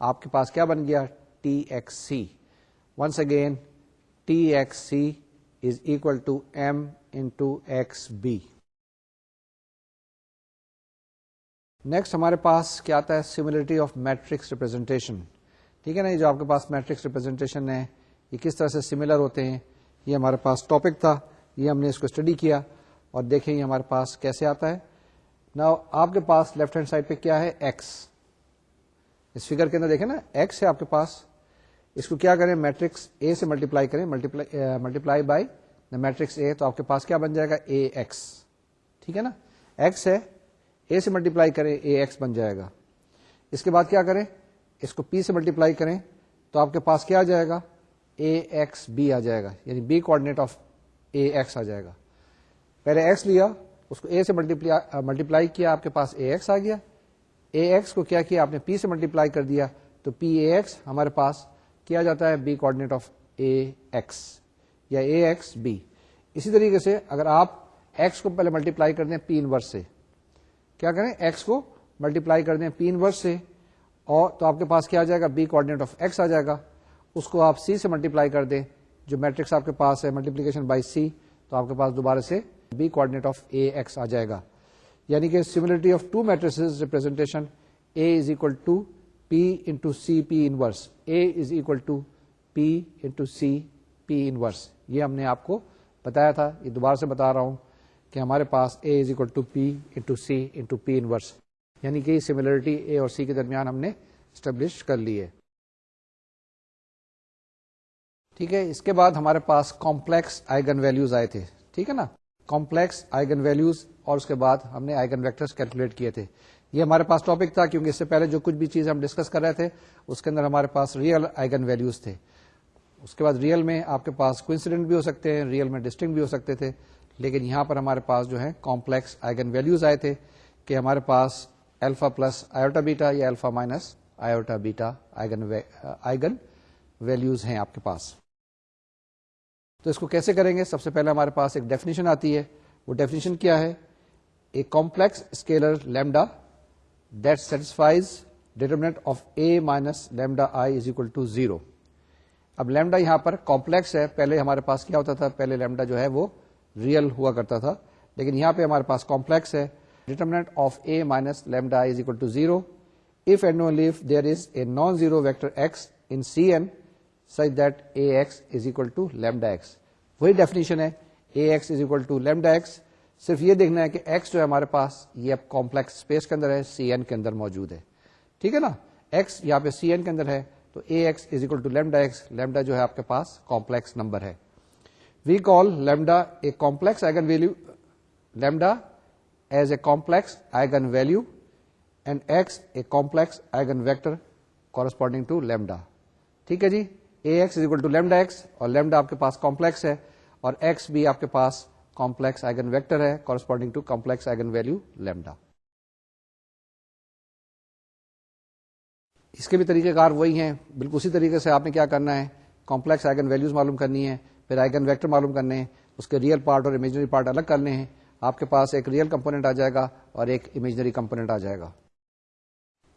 آپ کے پاس کیا بن گیا, T x C. Once again T x C is equal to M into XB. Next ہمارے پاس کیا آتا ہے, سملرٹی آف میٹرکس ریپرزینٹیشن. ٹھیک ہے نا, یہ جو آپ کے پاس میٹرکس ریپرزینٹیشن ہے یہ کس طرح سے سملر ہوتے ہیں, یہ ہمارے پاس ٹاپک تھا, یہ ہم نے اس کو اسٹڈی کیا اور دیکھیں یہ ہمارے پاس کیسے آتا ہے. نا آپ کے پاس لیفٹ ہینڈ سائڈ پہ کیا ہے, ایکس. اس فگر کے اندر دیکھیں نا, ایکس ہے آپ کے پاس, اس کو کیا کریں, میٹرکس اے سے ملٹیپلائی کریں, multiply by the matrix A, تو آپ کے پاس کیا بن جائے گا, اے ایکس. ٹھیک ہے نا, ایکس ہے, اے سے ملٹیپلائی کریں اے ایکس بن جائے گا. اس کے بعد کیا کریں, اس کو پی سے ملٹیپلائی کریں تو آپ کے پاس کیا آ جائے گا, اے ایکس بی آ جائے گا, یعنی B coordinate of A X آ جائے گا. پہلے ایکس لیا, اس کو اے سے ملٹیپلائی کیا, آپ کے پاس اے ایکس آ گیا. اے ایکس کو کیا کیا آپ نے, پی سے ملٹیپلائی کر دیا, تو پی اے ایکس ہمارے پاس کیا جاتا ہے B coordinate of A X یا اے ایکس بی. اسی طریقے سے اگر آپ ایکس کو پہلے ملٹیپلائی کر دیں پی انورس سے, کیا کریں, ایکس کو ملٹیپلائی کر دیں پی انورس سے, اور تو آپ کے پاس کیا آ جائے گا, بی کوآرڈینیٹ آف ایکس آ جائے گا. اس کو آپ سی سے ملٹیپلائی کر دیں, جو میٹرکس آپ کے پاس ہے ملٹیپلیکیشن بائی سی, تو آپ کے پاس دوبارہ سے B coordinate of A X آ جائے گا. یعنی کہ similarity of two matrices representation A is equal to P into C P inverse, A is equal to P into C P inverse. یہ ہم نے آپ کو بتایا تھا, یہ دوبارہ سے بتا رہا ہوں کہ ہمارے پاس A is equal to P into C into P inverse, یعنی کہ سملرٹی اے اور سی کے درمیان ہم نے اسٹیبلش کر لی ہے. ٹھیک ہے, اس کے بعد ہمارے پاس کمپلیکس آئیگن ویلیوز آئے تھے. ٹھیک ہے نا, کمپلیکس آئیگن ویلیوز, اور اس کے بعد ہم نے آئیگن ویکٹرز کیلکولیٹ کیے تھے. یہ ہمارے پاس ٹاپک تھا, کیونکہ اس سے پہلے جو کچھ بھی چیز ہم ڈسکس کر رہے تھے اس کے اندر ہمارے پاس ریئل آئیگن ویلیوز تھے. اس کے بعد ریئل میں آپ کے پاس کوئنسیڈنٹ بھی ہو سکتے ہیں, ریئل میں ڈسٹنکٹ بھی ہو سکتے تھے, لیکن یہاں پر ہمارے پاس جو ہے کمپلیکس آئیگن ویلیوز آئے تھے کہ ہمارے پاس الفا پلس آئیوٹا بیٹا یا alpha minus iota beta eigen values ہیں آپ کے پاس. تو اس کو کیسے کریں گے, سب سے پہلے ہمارے پاس ایک ڈیفینیشن آتی ہے. وہ ڈیفینیشن کیا ہے, a complex scalar lambda that satisfies determinant of A minus lambda I is equal to 0. اب لیمڈا یہاں پر کمپلیکس ہے, پہلے ہمارے پاس کیا ہوتا تھا, پہلے لیمڈا جو ہے وہ ریئل ہوا کرتا تھا, لیکن یہاں پہ ہمارے پاس کمپلیکس ہے. Determinant of A minus lambda I is equal to 0 if and only if there is a non-zero vector x in Cn such that ax is equal to lambda x. وہی ڈیفینیشن ہے, ax is equal to lambda x. صرف یہ دیکھنا ہے کہ x جو ہے ہمارے پاس یہ اب کمپلیکس اسپیس کے اندر ہے, Cn کے اندر موجود ہے. ٹھیک ہے نا, x یہاں پہ Cn کے اندر ہے, تو ax is equal to lambda x. lambda جو ہے آپ کے پاس کمپلیکس نمبر ہے. We call lambda a complex eigenvalue, lambda as a complex eigenvalue and x a complex eigenvector corresponding to lambda. ٹھیک ہے جی, ax is equal to lambda x, اور lambda آپ کے پاس کمپلیکس ہے, اور x بھی آپ کے پاس کمپلیکس آئگن ویکٹر ہے corresponding to complex eigenvalue lambda. اس کے بھی طریقہ کار وہی ہیں, بالکل اسی طریقے سے آپ نے کیا کرنا ہے, کمپلیکس آئگن ویلیوز معلوم کرنی ہے, پھر آئگن ویکٹر معلوم کرنے ہیں, اس کے ریئل پارٹ اور امیجنری پارٹ الگ کرنے ہیں. آپ کے پاس ایک ریئل کمپونیٹ آ جائے گا اور ایک امیجنری کمپونیٹ آ جائے گا.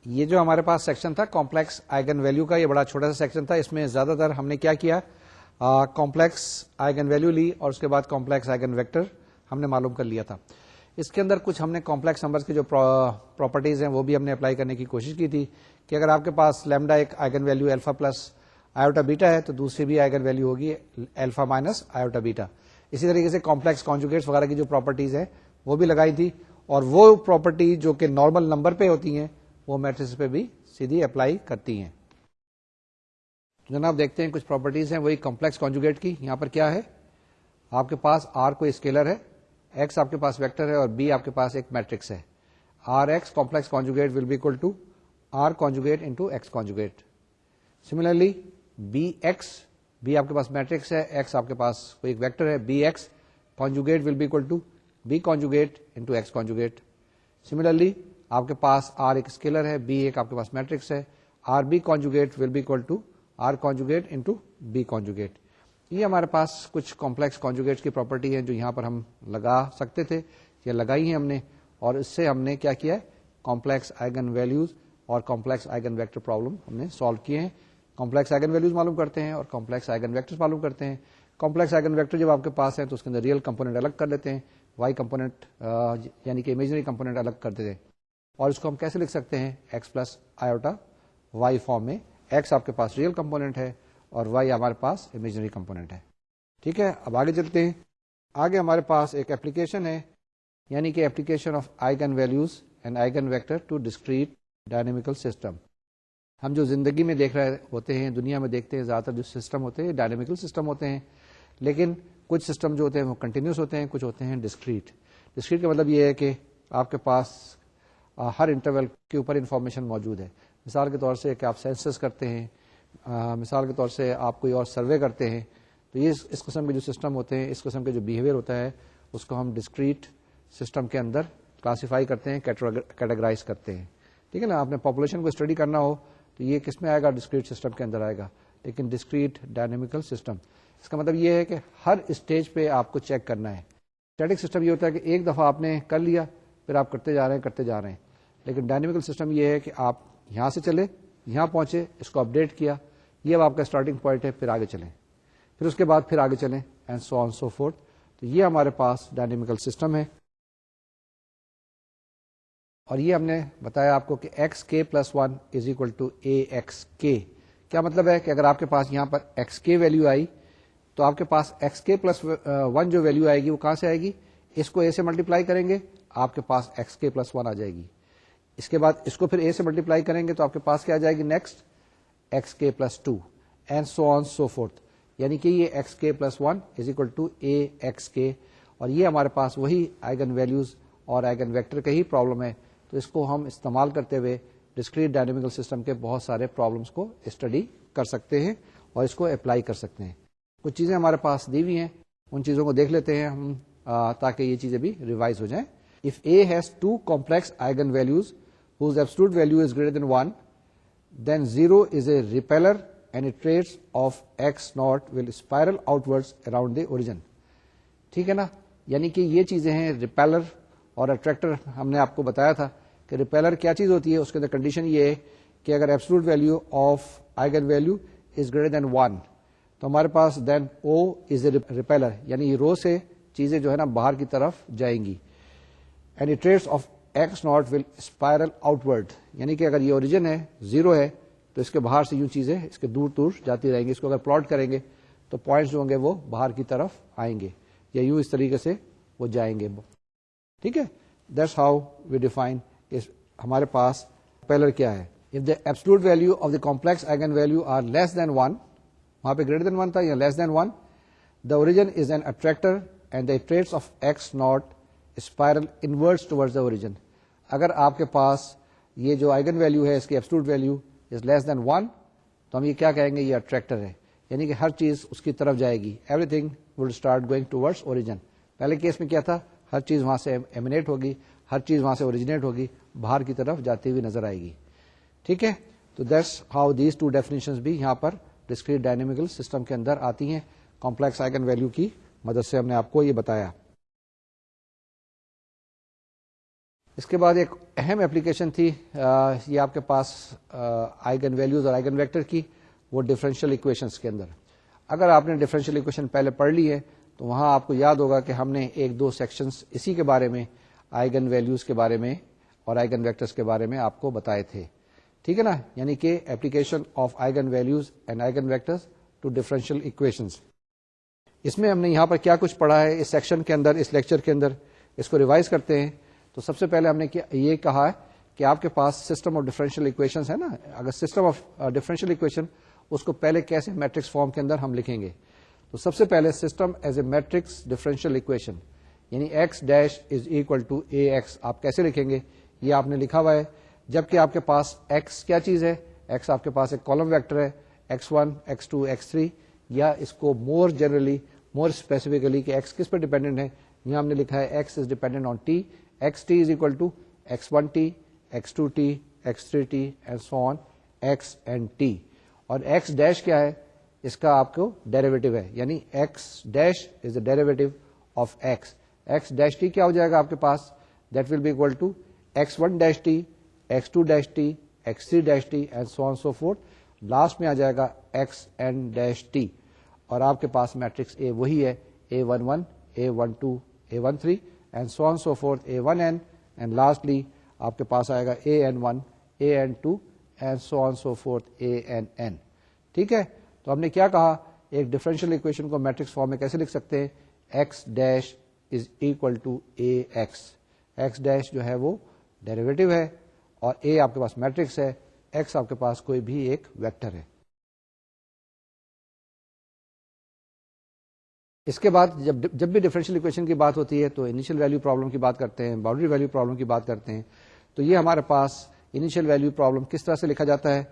یہ جو ہمارے پاس سیکشن تھا کمپلیکس آئگن ویلیو کا, یہ بڑا چھوٹا سا سیکشن تھا. اس میں زیادہ تر ہم نے کیا کیا, کمپلیکس آئگن ویلیو لی اور اس کے بعد کمپلیکس آئگن ویکٹر ہم نے معلوم کر لیا تھا. اس کے اندر کچھ ہم نے کمپلیکس نمبرز کی جو پراپرٹیز ہیں وہ بھی ہم نے اپلائی کرنے کی کوشش کی تھی, کہ اگر آپ کے پاس لیمڈا ایک eigen value alpha plus iota beta ہے تو دوسری بھی آئگن ویلیو ہوگی الفا مائنس آئیوٹا بیٹا. اسی طریقے سے کمپلیکس کانجوگیٹس وغیرہ کی جو پراپرٹیز ہیں وہ بھی لگائی تھی, اور وہ پراپرٹی جو کہ نارمل نمبر پہ ہوتی ہیں وہ میٹرکس پہ بھی سیدھی اپلائی کرتی ہیں. جناب دیکھتے ہیں کچھ پراپرٹیز ہیں وہی کمپلیکس کانجوگیٹ کی. یہاں پر کیا ہے, آپ کے پاس آر کوئی اسکیلر ہے, ایکس آپ کے پاس ویکٹر ہے, اور بی آپ کے پاس ایک میٹرکس ہے. R X complex conjugate will be equal to R conjugate into X conjugate. Similarly B X, B آپ کے پاس میٹرکس ہے, ایکس آپ کے پاس کوئی ایک ویکٹر ہے, B X conjugate will be equal to B conjugate into X conjugate. Similarly آپ کے پاس آر ایک اسکیلر ہے, بی ایک آپ کے پاس میٹرکس ہے, R B conjugate will be equal to R conjugate into B conjugate. یہ ہمارے پاس کچھ کمپلیکس کانجوگیٹس کی پراپرٹی ہے جو یہاں پر ہم لگا سکتے تھے, یا لگائی ہیں ہم نے, اور اس سے ہم نے کیا کیا ہے, کمپلیکس آئگن ویلیوز اور کمپلیکس آئگن ویکٹر پرابلم ہم نے سالو کیے ہیں. کمپلیکس آئگن ویلیوز معلوم کرتے ہیں اور کمپلیکس آئگن ویکٹر معلوم کرتے ہیں. کمپلیکس آئگن ویکٹر جب آپ کے پاس ہے تو اس کے اندر ریئل کمپونیٹ الگ کر لیتے ہیں, وائی کمپونیٹ یعنی کہ امیجنری کمپونیٹ الگ کر دیتے ہیں, اور اس کو ہم کیسے لکھ سکتے ہیں, X plus iota Y form میں. ایکس آپ کے پاس ریئل کمپونیٹ ہے اور وائی ہمارے پاس امیجنری کمپونیٹ ہے. ٹھیک ہے, اب آگے چلتے ہیں. آگے ہمارے پاس ایک اپلیکیشن ہے, یعنی کہ application of eigen values and eigen vector two discrete dynamical system. ہم جو زندگی میں دیکھ رہے ہوتے ہیں, دنیا میں دیکھتے ہیں, زیادہ تر جو سسٹم ہوتے ہیں ڈائنامیکل سسٹم ہوتے ہیں, لیکن کچھ سسٹم جو ہوتے ہیں وہ کنٹینیوس ہوتے ہیں, کچھ ہوتے ہیں ڈسکریٹ. ڈسکریٹ کا مطلب یہ ہے کہ آپ کے پاس ہر انٹرول کے اوپر انفارمیشن موجود ہے. مثال کے طور سے کہ آپ سینسس کرتے ہیں, مثال کے طور سے آپ کوئی اور سروے کرتے ہیں, تو یہ اس قسم کے جو سسٹم ہوتے ہیں, اس قسم کے جو بیہیویئر ہوتا ہے, اس کو ہم ڈسکریٹ سسٹم کے اندر کلاسیفائی کرتے ہیں, کیٹیگرائز کرتے ہیں. ٹھیک ہے نا. آپ نے پاپولیشن کو اسٹڈی کرنا ہو تو یہ کس میں آئے گا, ڈسکریٹ سسٹم کے اندر آئے گا. لیکن ڈسکریٹ ڈائنامیکل سسٹم, اس کا مطلب یہ ہے کہ ہر اسٹیج پہ آپ کو چیک کرنا ہے. اسٹیٹک سسٹم یہ ہوتا ہے کہ ایک دفعہ آپ نے کر لیا, پھر آپ کرتے جا رہے ہیں. لیکن ڈائنامیکل سسٹم یہ ہے کہ آپ یہاں سے چلے, یہاں پہنچے, اس کو اپڈیٹ کیا, یہ اب آپ کا اسٹارٹنگ پوائنٹ ہے, پھر آگے چلیں, پھر اس کے بعد پھر آگے چلیں, and so on so fourth. تو یہ ہمارے پاس ڈائنامیکل سسٹم ہے. اور یہ ہم نے بتایا آپ کو کہ X K plus 1 is equal to A X K. کیا مطلب ہے کہ اگر آپ کے پاس یہاں پر ایکس کے ویلو آئی تو آپ کے پاس ایکس کے پلس 1 جو ویلو آئے گی وہ کہاں سے آئے گی, اس کو اے سے ملٹیپلائی کریں گے, آپ کے پاس ایکس کے پلس 1 آ جائے گی. اس کے بعد اس کو پھر اے سے ملٹیپلائی کریں گے تو آپ کے پاس کیا آ جائے گی next, X K plus 2 and so on so forth. یعنی کہ یہ X K plus 1 is equal to A X K. اور یہ ہمارے پاس وہی آئگن ویلوز اور آئگن ویکٹر کا ہی پرابلم ہے. تو اس کو ہم استعمال کرتے ہوئے ڈسکریٹ ڈائنامیکل سسٹم کے بہت سارے پرابلمس کو اسٹڈی کر سکتے ہیں اور اس کو اپلائی کر سکتے ہیں. کچھ چیزیں ہمارے پاس دی ہوئی ہیں, ان چیزوں کو دیکھ لیتے ہیں ہم تاکہ یہ چیزیں بھی ریوائز ہو جائیں. If A has two complex eigenvalues whose absolute value is greater than 1, then 0 is a repeller and its trace of x naught will spiral outwards around the origin. ٹھیک ہے نا. یعنی کہ یہ چیزیں ہیں ریپیلر اور اٹریکٹر. ہم نے آپ کو بتایا تھا کہ ریپیلر کیا چیز ہوتی ہے, اس کے اندر کنڈیشن یہ ہے کہ اگر absolute value of eigen value is greater than 1 تو ہمارے پاس دین او از اے ریپیلر, یعنی رو سے چیزیں جو ہے نا باہر کی طرف جائیں گی. And a trace of X not will spiral out word, یعنی کہ اگر یہ اوریجن ہے 0 ہے تو اس کے باہر سے یوں چیزیں اس کے دور دور جاتی رہیں گی. اس کو اگر پلاٹ کریں گے تو پوائنٹس جو ہوں گے وہ باہر کی طرف آئیں گے یا یوں اس طریقے سے وہ جائیں گے. ٹھیک ہے. That's how we define. ہمارے پاس پیلر کیا ہے. If the absolute value of the complex eigen value are less than 1, وہاں پہ گریٹر دین 1 تھا یا less than 1, the origin is an attractor and the traits of X naught spiral inwards towards the origin. اگر آپ کے پاس یہ جو eigen value ہے اس کی absolute value is less than 1 تو ہم یہ کیا کہیں گے, یہ اٹریکٹر ہے, یعنی کہ ہر چیز اس کی طرف جائے گی. Every thing will start going towards origin. پہلے کیس میں کیا تھا, ہر چیز وہاں سے ایمینیٹ ہوگی, ہر چیز وہاں سے اوریجنیٹ ہوگی, باہر کی طرف جاتی ہوئی نظر آئے گی. ٹھیک ہے. تو that's how these two definitions بھی یہاں پر ڈسکریٹ ڈائنامیکل سسٹم کے اندر آتی ہیں. کمپلیکس آئگن ویلو کی مدد سے ہم نے آپ کو یہ بتایا. اس کے بعد ایک اہم اپلیکیشن تھی یہ آپ کے پاس آئگن ویلیوز اور آئگن ویکٹر کی, وہ ڈفرینشیل اکویشنز کے اندر. اگر آپ نے ڈفرینشیل اکویشن پہلے پڑھ لی ہے تو وہاں آپ کو یاد ہوگا کہ ہم نے 1-2 سیکشنز اسی کے بارے میں, آئگن ویلیوز کے بارے میں اور آئگن ویکٹرز کے بارے میں آپ کو بتائے تھے. ٹھیک ہے نا. یعنی کہ application of eigen values and eigen vectors to differential equations. اس میں ہم نے یہاں پر کیا کچھ پڑھا ہے اس سیکشن کے اندر, اس لیکچر کے اندر, اس کو ریوائز کرتے ہیں. تو سب سے پہلے ہم نے یہ کہا ہے کہ آپ کے پاس سسٹم آف ڈفرینشیل اکویشنز ہے نا. اگر سسٹم آف ڈفرینشیل اکویشن, اس کو پہلے کیسے میٹرکس فارم کے اندر ہم لکھیں گے. تو سب سے پہلے system as a matrix differential equation, یعنی X dash is equal to A X, آپ کیسے لکھیں گے یہ آپ نے لکھا ہوا ہے. جبکہ آپ کے پاس ایکس کیا چیز ہے, ایکس آپ کے پاس ایک کالم ویکٹر ہے, x1 x2 x3, یا اس کو مور جنرلی مور اسپیسیفکلی کہ ایکس کس پر ڈیپینڈنٹ ہے, یہاں ہم نے لکھا ہے x is dependent on T, xt is equal to x1t, x2t, x3t and so on, x and t. اور x dash کیا ہے, اس کا آپ کو ڈیریویٹو ہے, یعنی x dash is the derivative of x. x dash t کیا ہو جائے گا آپ کے پاس, that will be equal to x1 dash t, x2 dash t, x3 dash t and so on so forth. Last میں آ جائے گا x n dash t. اور آپ کے پاس میٹرکس A وہی ہے, A11, A12, A13 and so on so forth, A1n, and lastly آپ کے پاس آئے گا AN1, AN2 and so on so forth, ANn. ٹھیک ہے. تو ہم نے کیا کہا, ایک ڈفرینشیل اکویشن کو میٹرکس فارم میں کیسے لکھ سکتے ہیں, x dash is equal to AX. x dash جو ہے وہ ڈیریویٹو ہے اور A آپ کے پاس میٹرکس ہے, x آپ کے پاس کوئی بھی ایک ویکٹر ہے. اس کے بعد جب بھی ڈفرینشیل اکویشن کی بات ہوتی ہے تو انیشیل ویلیو پرابلم کی بات کرتے ہیں, باؤنڈری ویلیو پرابلم کی بات کرتے ہیں. تو یہ ہمارے پاس انیشیل ویلو پرابلم کس طرح سے لکھا جاتا ہے؟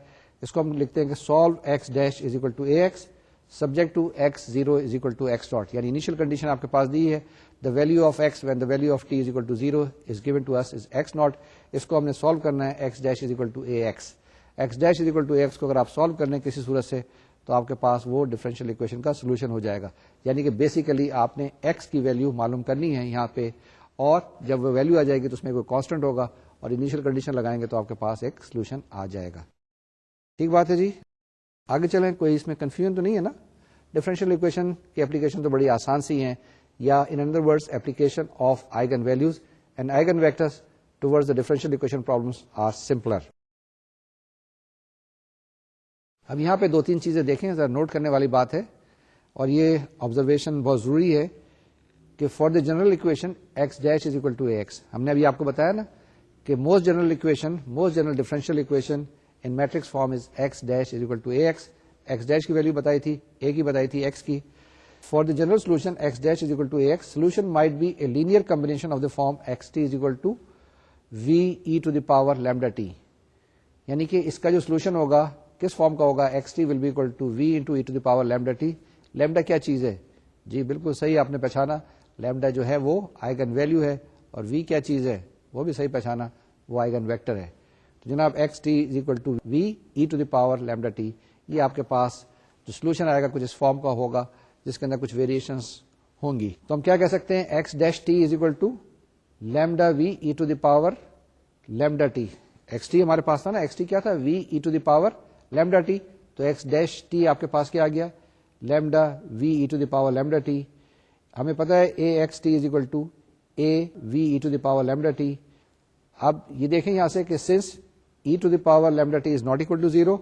اس کو ہم لکھتے ہیں کہ solve X dash is equal to A X subject to X zero is equal to X dot. یعنی انیشیل کنڈیشن آپ کے پاس دی ہے, the value of X when the value of T is equal to zero is given to us is X naught. اس کو ہم نے سالو کرنا ہے X dash is equal to A X. X dash is equal to A x کو اگر آپ solve کرنے کسی صورت سے تو آپ کے پاس وہ ڈفرینشیل اکویشن کا سولوشن ہو جائے گا. یعنی کہ بیسیکلی آپ نے ایکس کی ویلو معلوم کرنی ہے یہاں پہ, اور جب وہ ویلو آ جائے گی تو اس میں کوئی کانسٹنٹ ہوگا اور انیشیل کنڈیشن لگائیں گے تو آپ کے پاس ایک سولوشن آ جائے گا. ٹھیک بات ہے جی, آگے چلیں. کوئی اس میں کنفیوژن تو نہیں ہے نا؟ ڈفرینشیل اکویشن کی اپلیکیشن تو بڑی آسان سی ہیں, یا in other words application of eigenvalues and eigen vectors towards the differential equation problems are simpler. اب یہاں پہ دو تین چیزیں دیکھیں, ذرا نوٹ کرنے والی بات ہے, اور یہ آبزرویشن بہت ضروری ہے کہ for the general equation X dash is equal to A X, ہم نے ابھی آپ کو بتایا نا کہ most general equation, most general differential equation in matrix form is X dash is equal to A X. X dash کی value بتائی تھی, اے کی بتائی تھی, ایکس کی. For the general solution X dash is equal to A X, solution might be a linear combination of the form X T is equal to V E to the power lambda T. یعنی کہ اس کا جو solution ہوگا کس form کا ہوگا؟ X T will be equal to V into e to the power lambda T. Lambda کیا چیز ہے؟ جی بالکل صحیح آپ نے پہچانا, لیمڈا جو ہے وہ آئگن ویلو ہے, اور وی کیا چیز ہے؟ وہ بھی صحیح پہچانا, وہ آئگن ویکٹر ہے. تو جناب X T is equal to V E to the power lambda T, یہ آپ کے پاس جو سولوشن آئے گا کچھ اس فارم کا ہوگا جس کے اندر کچھ ویریشنس ہوں گی. تو ہم کیا کہہ سکتے ہیں؟ X dash T is equal to lambda V E to the power lambda T. X T ہمارے پاس تھا نا, ایکس ٹی کیا تھا؟ V E to the power lambda T. تو ایکس ڈیش ٹی آپ کے پاس کیا آ گیا؟ Lambda V E to the power lambda T. ہمیں پتا ہے A X T is equal to A V E to the power lambda T. اب یہ دیکھیں یہاں سے کہ since e to the power lambda T is not equal to zero,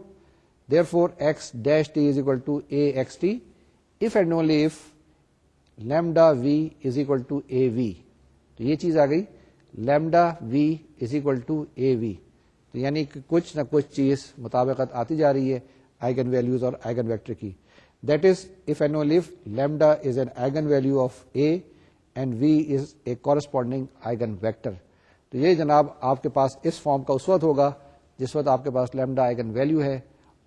therefore x dash t is equal to a x t if and only if lambda v is equal to a v. تو یہ چیز آ گئی, lambda v is equal to a v. تو یعنی کہ کچھ نہ کچھ چیز مطابقت آتی جا رہی ہے آئگن ویلیوز اور آئگن ویکٹر کی. That is if and only if lambda is an eigen value of a and v is a corresponding eigen vector. تو یہ جناب آپ کے پاس اس فارم کا اس وقت ہوگا جس وقت آپ کے پاس لیمڈا آئگن ویلیو ہے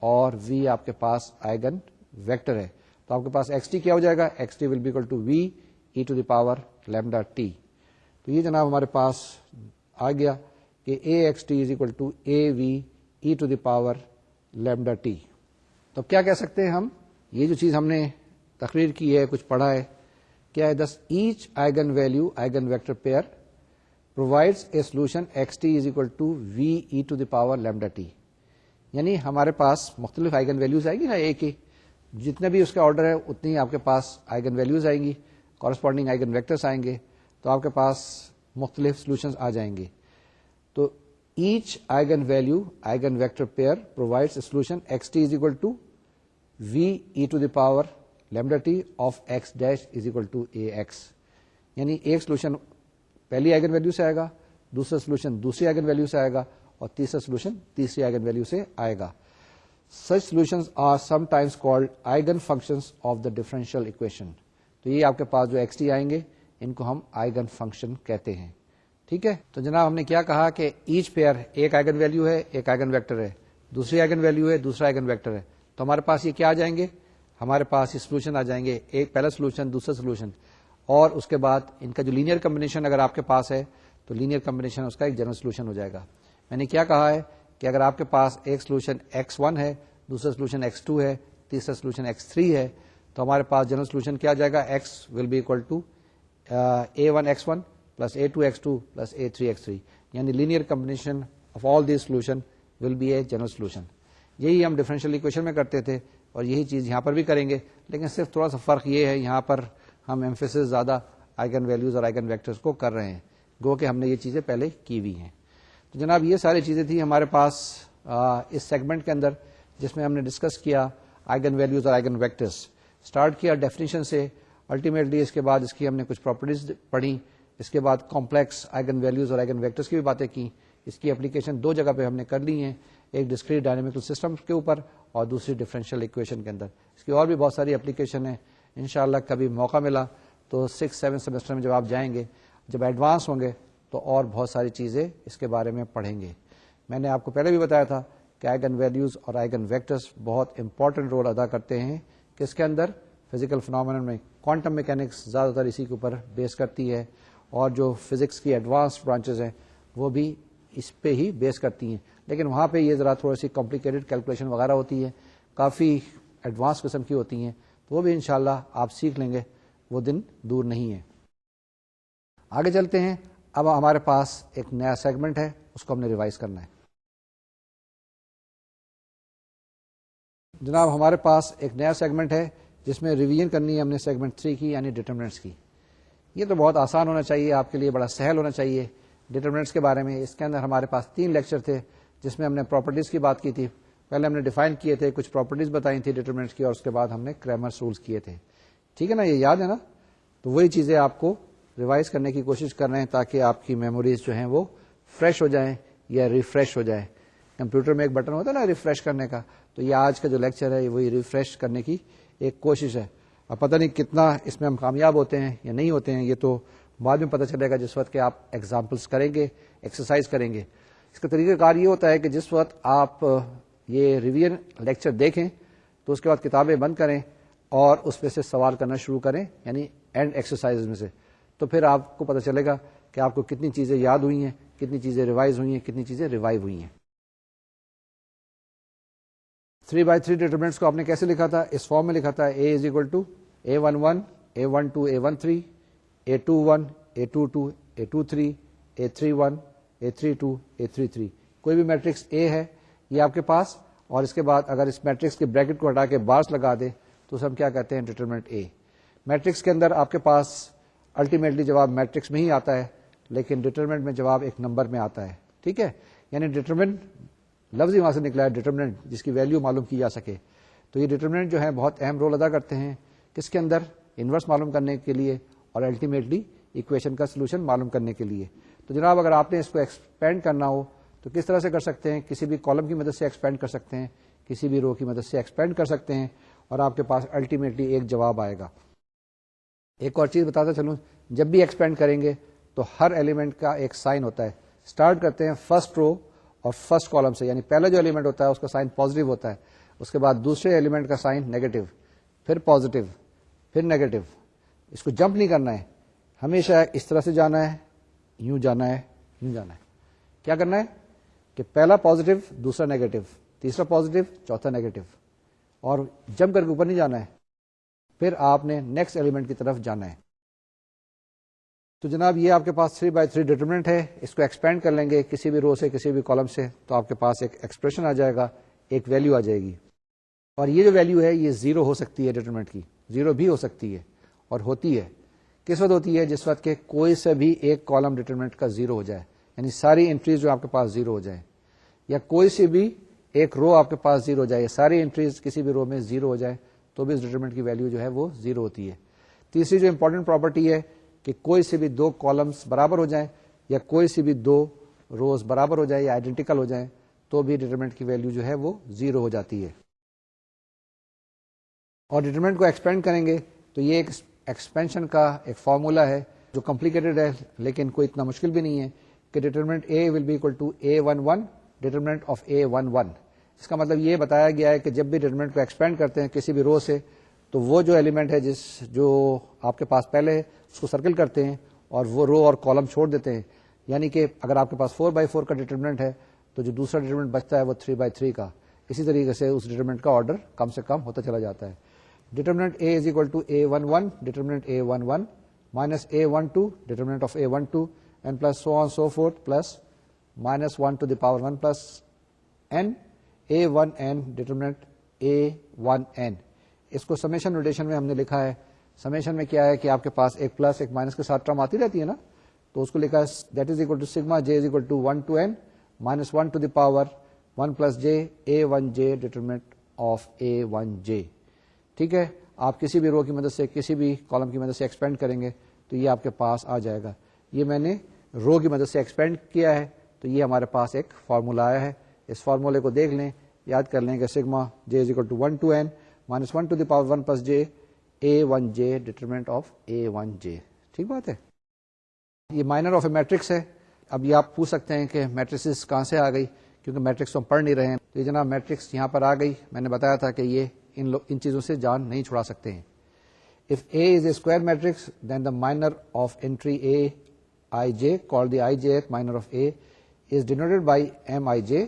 اور وی آپ کے پاس آئگن ویکٹر ہے. تو آپ کے پاس ایکس ٹی کیا ہو جائے گا؟ X T will be equal to V E to the power lambda T. تو یہ جناب ہمارے پاس آ گیا کہ A X T is equal to A V E to the power lambda T. تو کیا کہہ سکتے ہیں ہم؟ یہ جو چیز ہم نے تقریر کی ہے, کچھ پڑھا ہے, کیا ہے؟ This each eigen value eigen vector pair provides a solution xt is equal to v e to the power lambda t. یعنی ہمارے پاس مختلف آئگن ویلیوز آئیں گی نا, اے کی جتنے بھی اس کا آرڈر ہے اتنی آپ کے پاس آئگن ویلیوز آئیں گی, کورسپونڈنگ آئگن ویکٹرس آئیں گے, تو آپ کے پاس مختلف سولوشنز آ جائیں گے. تو each eigen value eigen vector pair provides a solution X T is equal to V E to the power lambda T of X dash is equal to A X. یعنی ایک سولوشن پہلی eigen value سے آئے گا, دوسرا solution دوسری eigen value سے آئے گا, اور تیسرا سولوشن تیسری آئگن ویلو سے آئے گا. Such solutions are sometimes called eigen functions of the differential equation. تو یہ آپ کے پاس جو ایکس ٹی آئیں گے ان کو ہم آئگن فنکشن کہتے ہیں. ٹھیک ہے, تو جناب ہم نے کیا کہا کہ ایچ پیئر ایک آئگن ویلو ہے, ایک آئگن ویکٹر ہے, دوسری آئگن ویلو ہے, دوسرا آئگن ویکٹر ہے. تو ہمارے پاس یہ کیا آ جائیں گے؟ ہمارے پاس یہ سولوشن آ جائیں گے, ایک پہلا سولوشن, دوسرا سولوشن, اور اس کے بعد ان کا جو لینئر کمبینیشن اگر آپ کے پاس ہے تو لینئر کمبینیشن اس کا ایک جنرل سولوشن ہو جائے گا. میں نے کیا کہا ہے کہ اگر آپ کے پاس ایک سولوشن x1 ہے, دوسرا سولوشن x2 ہے, تیسرا سولوشن x3 ہے, تو ہمارے پاس جنرل سولوشن کیا جائے گا؟ x will be equal to a1x1 plus a2x2 plus a3x3. یعنی linear combination of all these solution will be a general solution. یہی ہم ڈفرینشیل اکویشن میں کرتے تھے اور یہی چیز یہاں پر بھی کریں گے, لیکن صرف تھوڑا سا فرق یہ ہے یہاں پر ہم ایمفیسس زیادہ آئگن ویلیوز اور آئگن ویکٹرز کو کر رہے ہیں, گو کہ ہم نے یہ چیزیں پہلے کی ہوئی ہیں. تو جناب یہ ساری چیزیں تھیں ہمارے پاس اس سیگمنٹ کے اندر جس میں ہم نے ڈسکس کیا آئگن ویلیوز اور آئگن ویکٹرز. اسٹارٹ کیا ڈیفینیشن سے, الٹیمیٹلی اس کے بعد اس کی ہم نے کچھ پراپرٹیز پڑھی, اس کے بعد کمپلیکس آئگن ویلیوز اور آئگن ویکٹرز کی بھی باتیں کی. اس کی اپلیکیشن دو جگہ پہ ہم نے کر لی ہیں, ایک ڈسکریٹ ڈائنامیکل سسٹم کے اوپر اور دوسری ڈفرینشیل اکویشن کے اندر. اس کی اور بھی بہت ساری اپلیکیشن ہیں, انشاءاللہ کبھی موقع ملا تو 6-7 سیمسٹر میں جب آپ جائیں گے, جب ایڈوانس ہوں گے تو اور بہت ساری چیزیں اس کے بارے میں پڑھیں گے. میں نے آپ کو پہلے بھی بتایا تھا کہ آئگن ویلیوز اور آئگن ویکٹرز بہت امپورٹنٹ رول ادا کرتے ہیں کس کے اندر, فزیکل فنامنا میں. کوانٹم میکینکس زیادہ تر اسی کے اوپر بیس کرتی ہے, اور جو فزکس کی ایڈوانس برانچز ہیں وہ بھی اس پہ ہی بیس کرتی ہیں, لیکن وہاں پہ یہ ذرا تھوڑی سی کمپلیکیٹڈ کیلکولیشن وغیرہ ہوتی ہے, کافی ایڈوانس قسم کی ہوتی ہیں, تو وہ بھی انشاءاللہ آپ سیکھ لیں گے, وہ دن دور نہیں ہے. آگے چلتے ہیں. اب ہمارے پاس ایک نیا سیگمنٹ ہے, اس کو ہم نے ریوائز کرنا ہے. جناب ہمارے پاس ایک نیا سیگمنٹ ہے جس میں ریویژن کرنی ہے ہم نے سیگمنٹ 3 کی, یعنی ڈیٹرمنٹس کی. یہ تو بہت آسان ہونا چاہیے, آپ کے لیے بڑا سہل ہونا چاہیے ڈیٹرمنٹس کے بارے میں. اس کے اندر ہمارے پاس 3 لیکچر تھے جس میں ہم نے پراپرٹیز کی بات کی تھی. پہلے ہم نے ڈیفائن کیے تھے, کچھ پراپرٹیز بتائی تھی ڈیٹرمنٹس کی, اور اس کے بعد ہم نے کریمرس رولز کیے تھے. ٹھیک ہے نا, یہ یاد ہے نا؟ تو وہی چیزیں آپ کو ریوائز کرنے کی کوشش کر رہے ہیں تاکہ آپ کی میموریز جو ہیں وہ فریش ہو جائیں یا ریفریش ہو جائیں. کمپیوٹر میں ایک بٹن ہوتا ہے نا ریفریش کرنے کا, تو یہ آج کا جو لیکچر ہے وہی ریفریش کرنے کی ایک کوشش ہے. اب پتہ نہیں کتنا اس میں ہم کامیاب ہوتے ہیں یا نہیں ہوتے ہیں, یہ تو بعد میں پتہ چلے گا جس وقت کہ آپ ایگزامپلس کریں گے, ایکسرسائز کریں گے. اس کا طریقہ کار یہ ہوتا ہے کہ جس وقت آپ یہ ریویژن لیکچر دیکھیں تو اس کے بعد کتابیں بند کریں اور اس میں سے سوال کرنا شروع کریں, یعنی اینڈ ایکسرسائز میں سے. تو پھر آپ کو پتہ چلے گا کہ آپ کو کتنی چیزیں یاد ہوئی ہیں, کتنی چیزیں ریوائز ہوئی ہیں, کتنی چیزیں ریوائیو ہوئی ہیں. 3x3 ڈیٹرمنٹس کو آپ نے کیسے لکھا تھا؟ اس فارم میں لکھا تھا A is equal to A11, A12, A13, A21, A22, A23, A31, A32, A33. کوئی بھی میٹرکس A ہے یہ آپ کے پاس, اور اس کے بعد اگر اس میٹرکس کے بریکٹ کو ہٹا کے بارس لگا دے تو اسے ہم کیا کہتے ہیں؟ Determinant A. میٹرکس کے اندر آپ کے پاس الٹیمیٹلی جواب میٹرکس میں ہی آتا ہے, لیکن ڈیٹرمنٹ میں جواب ایک نمبر میں آتا ہے. ٹھیک ہے, یعنی ڈیٹرمنٹ لفظ ہی وہاں سے نکلا ہے, ڈیٹرمنٹ جس کی ویلیو معلوم کی جا سکے. تو یہ ڈیٹرمنٹ جو ہے بہت اہم رول ادا کرتے ہیں کس کے اندر؟ انورس معلوم کرنے کے لیے اور الٹیمیٹلی ایکویشن کا سولوشن معلوم کرنے کے لیے. تو جناب اگر آپ نے اس کو ایکسپینڈ کرنا ہو تو کس طرح سے کر سکتے ہیں؟ کسی بھی کالم کی مدد سے ایکسپینڈ کر سکتے ہیں, کسی بھی رو کی مدد سے ایکسپینڈ کر سکتے ہیں, اور آپ کے پاس الٹیمیٹلی ایک جواب آئے گا. ایک اور چیز بتاتا چلوں, جب بھی ایکسپینڈ کریں گے تو ہر ایلیمنٹ کا ایک سائن ہوتا ہے. اسٹارٹ کرتے ہیں فرسٹ رو اور فرسٹ کالم سے, یعنی پہلا جو ایلیمنٹ ہوتا ہے اس کا سائن پازیٹیو ہوتا ہے, اس کے بعد دوسرے ایلیمنٹ کا سائن نیگیٹو, پھر پازیٹیو, پھر نیگیٹو. اس کو جمپ نہیں کرنا ہے, ہمیشہ اس طرح سے جانا ہے, یوں جانا ہے, یوں جانا ہے. کیا کرنا ہے کہ پہلا پازیٹیو, دوسرا نیگیٹو, تیسرا پازیٹیو, چوتھا نیگیٹو, اور جمپ کر کے اوپر نہیں جانا ہے. پھر آپ نے نیکسٹ ایلیمنٹ کی طرف جانا ہے. تو جناب یہ آپ کے پاس 3x3 ڈیٹرمنٹ ہے. اس کو ایکسپینڈ کر لیں گے کسی بھی رو سے, کسی بھی کالم سے, تو آپ کے پاس ایک ایکسپریشن آ جائے گا, ایک ویلیو آ جائے گی. اور یہ جو ویلیو ہے یہ 0 ہو سکتی ہے ڈیٹرمنٹ کی, 0 بھی ہو سکتی ہے, اور ہوتی ہے. کس وقت ہوتی ہے؟ جس وقت کہ کوئی سے بھی ایک کالم ڈیٹرمنٹ کا 0 ہو جائے, یعنی ساری انٹریز جو آپ کے پاس 0 ہو جائے, یا کوئی سی بھی ایک رو آپ کے پاس 0 ہو جائے, ساری انٹریز کسی بھی رو میں 0 ہو جائے, تو بھی اس ڈیٹرمنٹ کی ویلیو جو ہے وہ 0 ہوتی ہے. تیسری جو امپورٹنٹ پراپرٹی ہے کہ کوئی سے بھی 2 کالمس برابر ہو جائیں, یا کوئی سے بھی 2 روز برابر ہو جائے یا آئیڈینٹیکل ہو جائیں, تو بھی ڈیٹرمنٹ کی ویلیو جو ہے وہ 0 ہو جاتی ہے. اور ڈیٹرمنٹ کو ایکسپینڈ کریں گے تو یہ ایک ایکسپینشن کا ایک فارمولا ہے جو کمپلیکیٹڈ ہے, لیکن کوئی اتنا مشکل بھی نہیں ہے, کہ determinant A will be equal to A11 determinant of A11. اس کا مطلب یہ بتایا گیا ہے کہ جب بھی ڈیٹرمنٹ کو ایکسپینڈ کرتے ہیں کسی بھی رو سے, تو وہ جو ایلیمنٹ ہے جو آپ کے پاس پہلے ہے اس کو سرکل کرتے ہیں اور وہ رو اور کالم چھوڑ دیتے ہیں. یعنی کہ اگر آپ کے پاس 4x4 کا ڈیٹرمنٹ ہے تو جو دوسرا ڈیٹرمنٹ بچتا ہے وہ 3x3 کا. اسی طریقے سے اس ڈیٹرمنٹ کا آرڈر کم سے کم ہوتا چلا جاتا ہے. Determinant A is equal to A11 determinant A11 minus A12 determinant of A12 and plus so on so forth plus minus 1 to the power 1 plus n A1n determinant A1n. اس کو summation notation میں ہم نے لکھا ہے. Summation میں کیا ہے کہ آپ کے پاس ایک پلس ایک مائنس کے ساتھ ٹرم آتی رہتی ہے نا, تو اس کو لکھا ہے that is equal to sigma j is equal to 1 to n minus 1 to the power 1 plus j A1j determinant of A1j. ٹھیک ہے, آپ کسی بھی رو کی مدد سے, کسی بھی کالم کی مدد سے ایکسپینڈ کریں گے تو یہ آپ کے پاس آ جائے گا. یہ میں نے رو کی مدد سے ایکسپینڈ کیا ہے, تو یہ ہمارے پاس ایک فارمولا آیا ہے. اس فارمولے کو دیکھ لیں, یاد کر لیں کہ sigma j is equal to 1 to n minus 1 to the power 1 plus j A1j determinant of A1j. ٹھیک بات ہے. یہ مائنر آف اے میٹرکس ہے, اب یہ آپ پوچھ سکتے ہیں کہ میٹریسز کہاں سے آ گئی، کیونکہ میٹرکس تو ہم پڑھ نہیں رہے ہیں. تو یہ جناب میٹرکس یہاں پر آ گئی. میں نے بتایا تھا کہ یہ ان چیزوں سے جان نہیں چھڑا سکتے ہیں. If A is a square matrix, then the minor of entry A ij, called the ijth minor of A, is denoted by Mij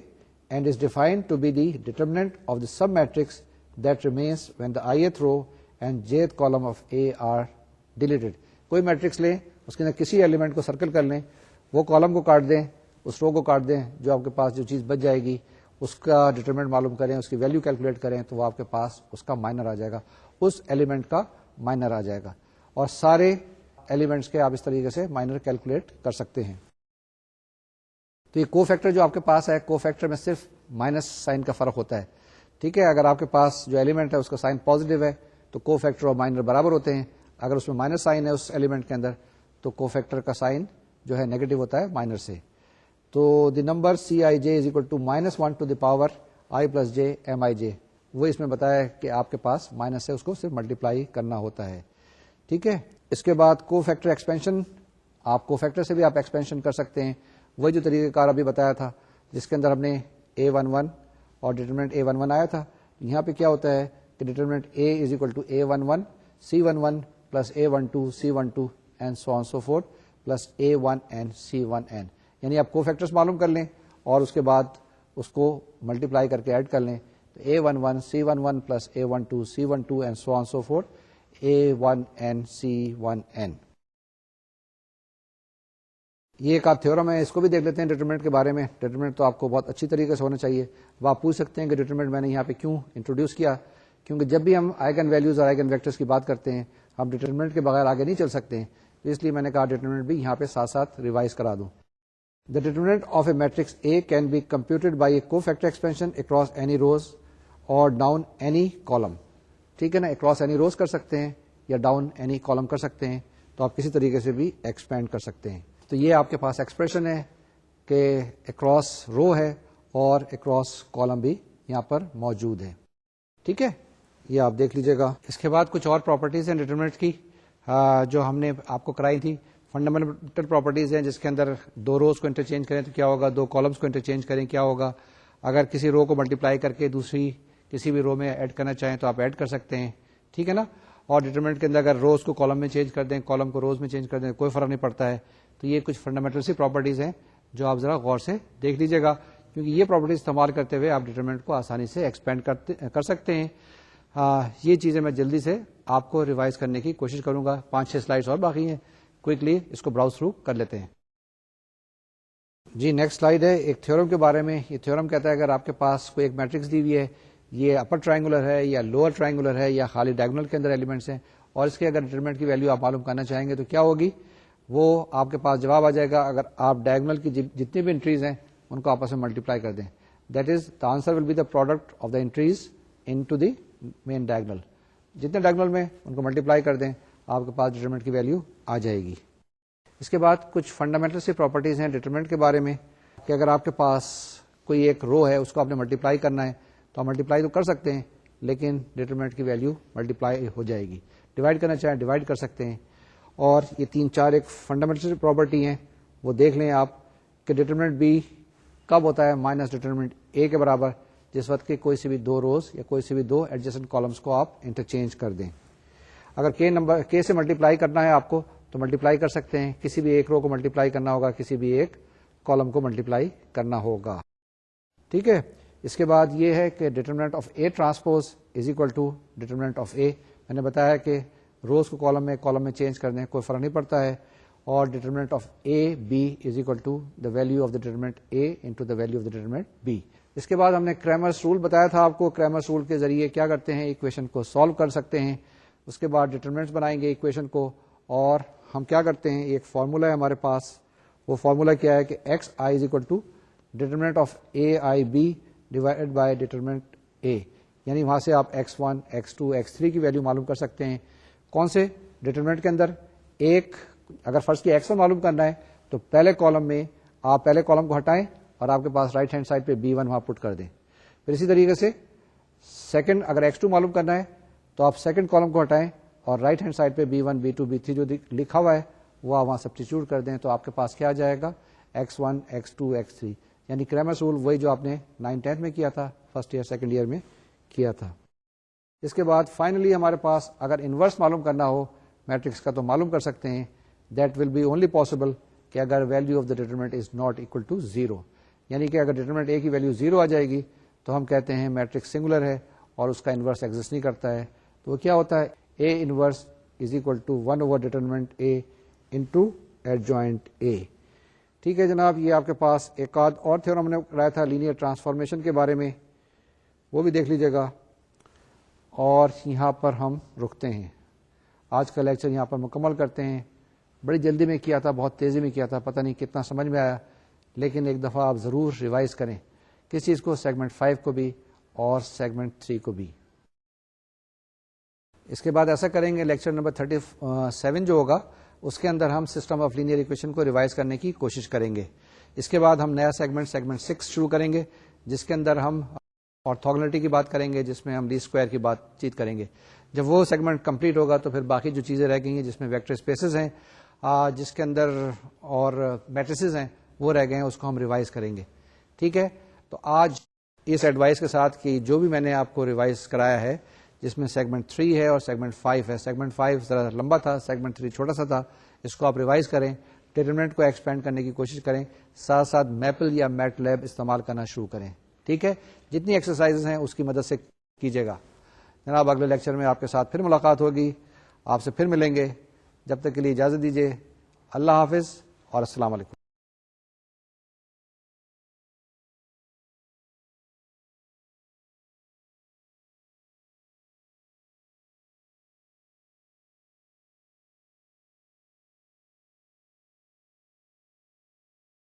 and is defined to be the determinant of the submatrix that remains when the ith row and jth column of A are deleted. کوئی matrix لیں، اس کے اندر کسی element کو circle کر لیں، وہ column کو کاٹ دیں، اس رو کو کاٹ دیں، جو آپ کے پاس جو چیز بچ جائے گی اس کا ڈیٹرمنٹ معلوم کریں، اس کی ویلیو کیلکولیٹ کریں، تو وہ آپ کے پاس اس کا مائنر آ جائے گا، اس ایلیمنٹ کا مائنر آ جائے گا. اور سارے ایلیمنٹس کے آپ اس طریقے سے مائنر کیلکولیٹ کر سکتے ہیں. تو یہ کو فیکٹر جو آپ کے پاس ہے، کو فیکٹر میں صرف مائنس سائن کا فرق ہوتا ہے. ٹھیک ہے، اگر آپ کے پاس جو ایلیمنٹ ہے اس کا سائن پازیٹیو ہے تو کو فیکٹر اور مائنر برابر ہوتے ہیں. اگر اس میں مائنس سائن ہے اس ایلیمنٹ کے اندر تو کو فیکٹر کا سائن جو ہے نیگیٹو ہوتا ہے مائنر سے. تو the number C I J is equal to -1 to the power I plus J M I J, وہ اس میں بتایا کہ آپ کے پاس مائنس ہے، اس کو صرف ملٹیپلائی کرنا ہوتا ہے. ٹھیک ہے، اس کے بعد کو فیکٹر ایکسپینشن، آپ کو فیکٹر سے بھی آپ ایکسپینشن کر سکتے ہیں. وہی جو طریقہ کار ابھی بتایا تھا جس کے اندر ہم نے A11 اور ڈیٹرمنٹ A11 آیا تھا. یہاں پہ کیا ہوتا ہے کہ determinant A is equal to A11 C11 plus A12 C12 and so on so forth plus A1n C1n. یعنی آپ کو فیکٹرز معلوم کر لیں اور اس کے بعد اس کو ملٹیپلائی کر کے ایڈ کر لیں تو A11 C11 plus A12 C12 and so on so fourth A1n C1n. یہ ایک آپ تھیورم ہے، اس کو بھی دیکھ لیتے ہیں ڈیٹرمنٹ کے بارے میں. ڈیٹرمنٹ تو آپ کو بہت اچھی طریقے سے ہونا چاہیے. اب آپ پوچھ سکتے ہیں کہ ڈیٹرمنٹ میں نے یہاں پہ کیوں انٹروڈیوس کیا، کیونکہ جب بھی ہم آئگن ویلیوز اور آئگن ویکٹرز کی بات کرتے ہیں ہم ڈیٹرمنٹ کے بغیر آگے نہیں چل سکتے ہیں. اس لیے میں نے کہا ڈیٹرمنٹ بھی یہاں پہ ساتھ ساتھ ریوائز کرا دوں. The determinant of a matrix A can be computed by a cofactor expansion across any rows or down any column. ٹھیک ہے نا، across any rows کر سکتے ہیں یا down any column کر سکتے ہیں، تو آپ کسی طریقے سے بھی ایکسپینڈ کر سکتے ہیں. تو یہ آپ کے پاس ایکسپریشن ہے کہ across row ہے اور across column بھی یہاں پر موجود ہے. ٹھیک ہے، یہ آپ دیکھ لیجیے گا. اس کے بعد کچھ اور پراپرٹیز ہیں ڈیٹرمنٹ کی جو ہم نے آپ کو کرائی تھی. فنڈامنٹل پراپرٹیز ہیں جس کے اندر دو روز کو انٹرچینج کریں تو کیا ہوگا، دو کالمس کو انٹرچینج کریں کیا ہوگا. اگر کسی رو کو ملٹیپلائی کر کے دوسری کسی بھی رو میں ایڈ کرنا چاہیں تو آپ ایڈ کر سکتے ہیں. ٹھیک ہے نا. اور ڈیٹرمنٹ کے اندر اگر روز کو کالم میں چینج کر دیں، کالم کو روز میں چینج کر دیں، کوئی فرق نہیں پڑتا ہے. تو یہ کچھ فنڈامنٹل سی پراپرٹیز ہیں جو آپ ذرا غور سے دیکھ لیجیے گا، کیونکہ یہ پراپرٹیز استعمال کرتے ہوئے آپ ڈیٹرمنٹ کو آسانی سے ایکسپینڈ کر سکتے ہیں. یہ چیزیں میں جلدی سے آپ کو ریوائز کرنے کی کوشش کروں گا. 5-6 سلائڈس اور باقی ہیں، کوئکلی اس کو براؤز تھرو کر لیتے ہیں. جی نیکسٹ سلائیڈ ہے ایک تھیورم کے بارے میں. یہ تھیورم کہتا ہے اگر آپ کے پاس کوئی ایک میٹرکس دی ہوئی ہے، یہ اپر ٹرائنگولر ہے یا لوور ٹرائنگولر ہے یا خالی ڈائگونل کے اندر ایلیمنٹس ہیں، اور اس کے اگر ڈیٹرمنٹ کی ویلیو آپ معلوم کرنا چاہیں گے تو کیا ہوگی، وہ آپ کے پاس جواب آ جائے گا اگر آپ ڈائگونل کی جتنی بھی انٹریز ہیں ان کو آپس میں ملٹیپلائی کر دیں. That is the answer will be the product of the entries into the main diagonal. جتنے ڈائگونل میں ان کو ملٹیپلائی کر دیں آپ کے پاس ڈیٹرمنٹ کی ویلیو آ جائے گی. اس کے بعد کچھ فنڈامنٹل سی پراپرٹیز ہیں ڈیٹرمنٹ کے بارے میں کہ اگر آپ کے پاس کوئی ایک رو ہے اس کو آپ نے ملٹیپلائی کرنا ہے تو آپ ملٹیپلائی تو کر سکتے ہیں لیکن ڈیٹرمنٹ کی ویلیو ملٹیپلائی ہو جائے گی. ڈیوائڈ کرنا چاہیں ڈیوائڈ کر سکتے ہیں. اور یہ 3-4 ایک فنڈامنٹل پراپرٹی ہیں وہ دیکھ لیں آپ کہ ڈیٹرمنٹ بی کب ہوتا ہے مائنس ڈیٹرمنٹ اے کے برابر، جس وقت کہ کوئی سی بھی دو روز یا کوئی سی بھی دو ایڈجسٹنٹ کالمس کو آپ انٹرچینج کر دیں. اگر کے سے ملٹیپلائی کرنا ہے آپ کو تو ملٹیپلائی کر سکتے ہیں، کسی بھی ایک رو کو ملٹیپلائی کرنا ہوگا، کسی بھی ایک کالم کو ملٹیپلائی کرنا ہوگا. ٹھیک ہے. اس کے بعد یہ ہے کہ determinant of A transpose is equal to determinant of A. میں نے بتایا کہ روز کو کالم میں چینج کر دیں کوئی فرق نہیں پڑتا ہے. اور determinant of A B is equal to the value of the determinant A into the value of the determinant B. اس کے بعد ہم نے کریمرس رول بتایا تھا آپ کو. کریمرس رول کے ذریعے کیا کرتے ہیں، ایکویشن کو سالو کر سکتے ہیں. اس کے بعد ڈیٹرمنٹس بنائیں گے ایکویشن کو، اور ہم کیا کرتے ہیں، ایک فارمولا ہے ہمارے پاس. وہ فارمولا کیا ہے کہ X I is equal to determinant of A I B divide by determinant A. یعنی وہاں سے آپ x1 x2 x3 کی ویلو معلوم کر سکتے ہیں. کون سے ڈیٹرمنٹ کے اندر، ایک اگر فرض کی x1 معلوم کرنا ہے تو پہلے کالم میں آپ پہلے کالم کو ہٹائیں اور آپ کے پاس رائٹ ہینڈ سائڈ پہ b1 وہاں پٹ کر دیں. پھر اسی طریقے سے سیکنڈ اگر x2 معلوم کرنا ہے تو آپ سیکنڈ کالم کو ہٹائیں اور رائٹ ہینڈ سائڈ پہ b1 b2 b3 جو لکھا ہوا ہے وہ آپ وہاں سبسٹیچیوٹ کر دیں تو آپ کے پاس کیا آ جائے گا، x1 x2 x3, یعنی کریمرس رول وہی جو آپ نے 9th 10th میں کیا تھا، فرسٹ ایئر سیکنڈ ایئر میں کیا تھا. اس کے بعد فائنلی ہمارے پاس اگر انورس معلوم کرنا ہو میٹرکس کا تو معلوم کر سکتے ہیں. That will be only possible کہ اگر value of the determinant is not equal to 0، یعنی کہ اگر ڈیٹرمنٹ اے کی ویلو 0 آ جائے گی تو ہم کہتے ہیں میٹرکس سنگولر ہے اور اس کا انورس ایگزسٹ نہیں کرتا ہے. تو وہ کیا ہوتا ہے؟ A inverse is equal to 1 over determinant A into adjoint A. ٹھیک ہے جناب، یہ آپ کے پاس ایک آدھ اور تھیورم نے کرایا تھا لینئر ٹرانسفارمیشن کے بارے میں، وہ بھی دیکھ لیجیے گا. اور یہاں پر ہم رکتے ہیں، آج کا لیکچر یہاں پر مکمل کرتے ہیں. بڑی جلدی میں کیا تھا، بہت تیزی میں کیا تھا، پتہ نہیں کتنا سمجھ میں آیا، لیکن ایک دفعہ آپ ضرور ریوائز کریں کس چیز کو، سیگمنٹ 5 کو بھی اور سیگمنٹ 3 کو بھی. اس کے بعد ایسا کریں گے، لیکچر نمبر 37 جو ہوگا اس کے اندر ہم سسٹم آف لینئر ایکویشن کو ریوائز کرنے کی کوشش کریں گے. اس کے بعد ہم نیا سیگمنٹ 6 شروع کریں گے، جس کے اندر ہم آرتھوگونلٹی کی بات کریں گے، جس میں ہم لیسٹ اسکوائر کی بات چیت کریں گے. جب وہ سیگمنٹ کمپلیٹ ہوگا تو پھر باقی جو چیزیں رہ گئی ہیں جس میں ویکٹر اسپیسز ہیں، جس کے اندر اور میٹریسز ہیں وہ رہ گئے ہیں، اس کو ہم ریوائز کریں گے. ٹھیک ہے، تو آج اس ایڈوائس کے ساتھ کہ جو بھی میں نے آپ کو ریوائز کرایا ہے، جس میں سیگمنٹ 3 ہے اور سیگمنٹ 5 ہے. سیگمنٹ 5 ذرا لمبا تھا، سیگمنٹ 3 چھوٹا سا تھا. اس کو آپ ریوائز کریں، ڈیٹرمنٹ کو ایکسپینڈ کرنے کی کوشش کریں، ساتھ ساتھ میپل یا میٹ لیب استعمال کرنا شروع کریں. ٹھیک ہے، جتنی ایکسرسائز ہیں اس کی مدد سے کیجیے گا. جناب اگلے لیکچر میں آپ کے ساتھ پھر ملاقات ہوگی، آپ سے پھر ملیں گے. جب تک کے لیے اجازت دیجیے. اللہ حافظ اور السلام علیکم.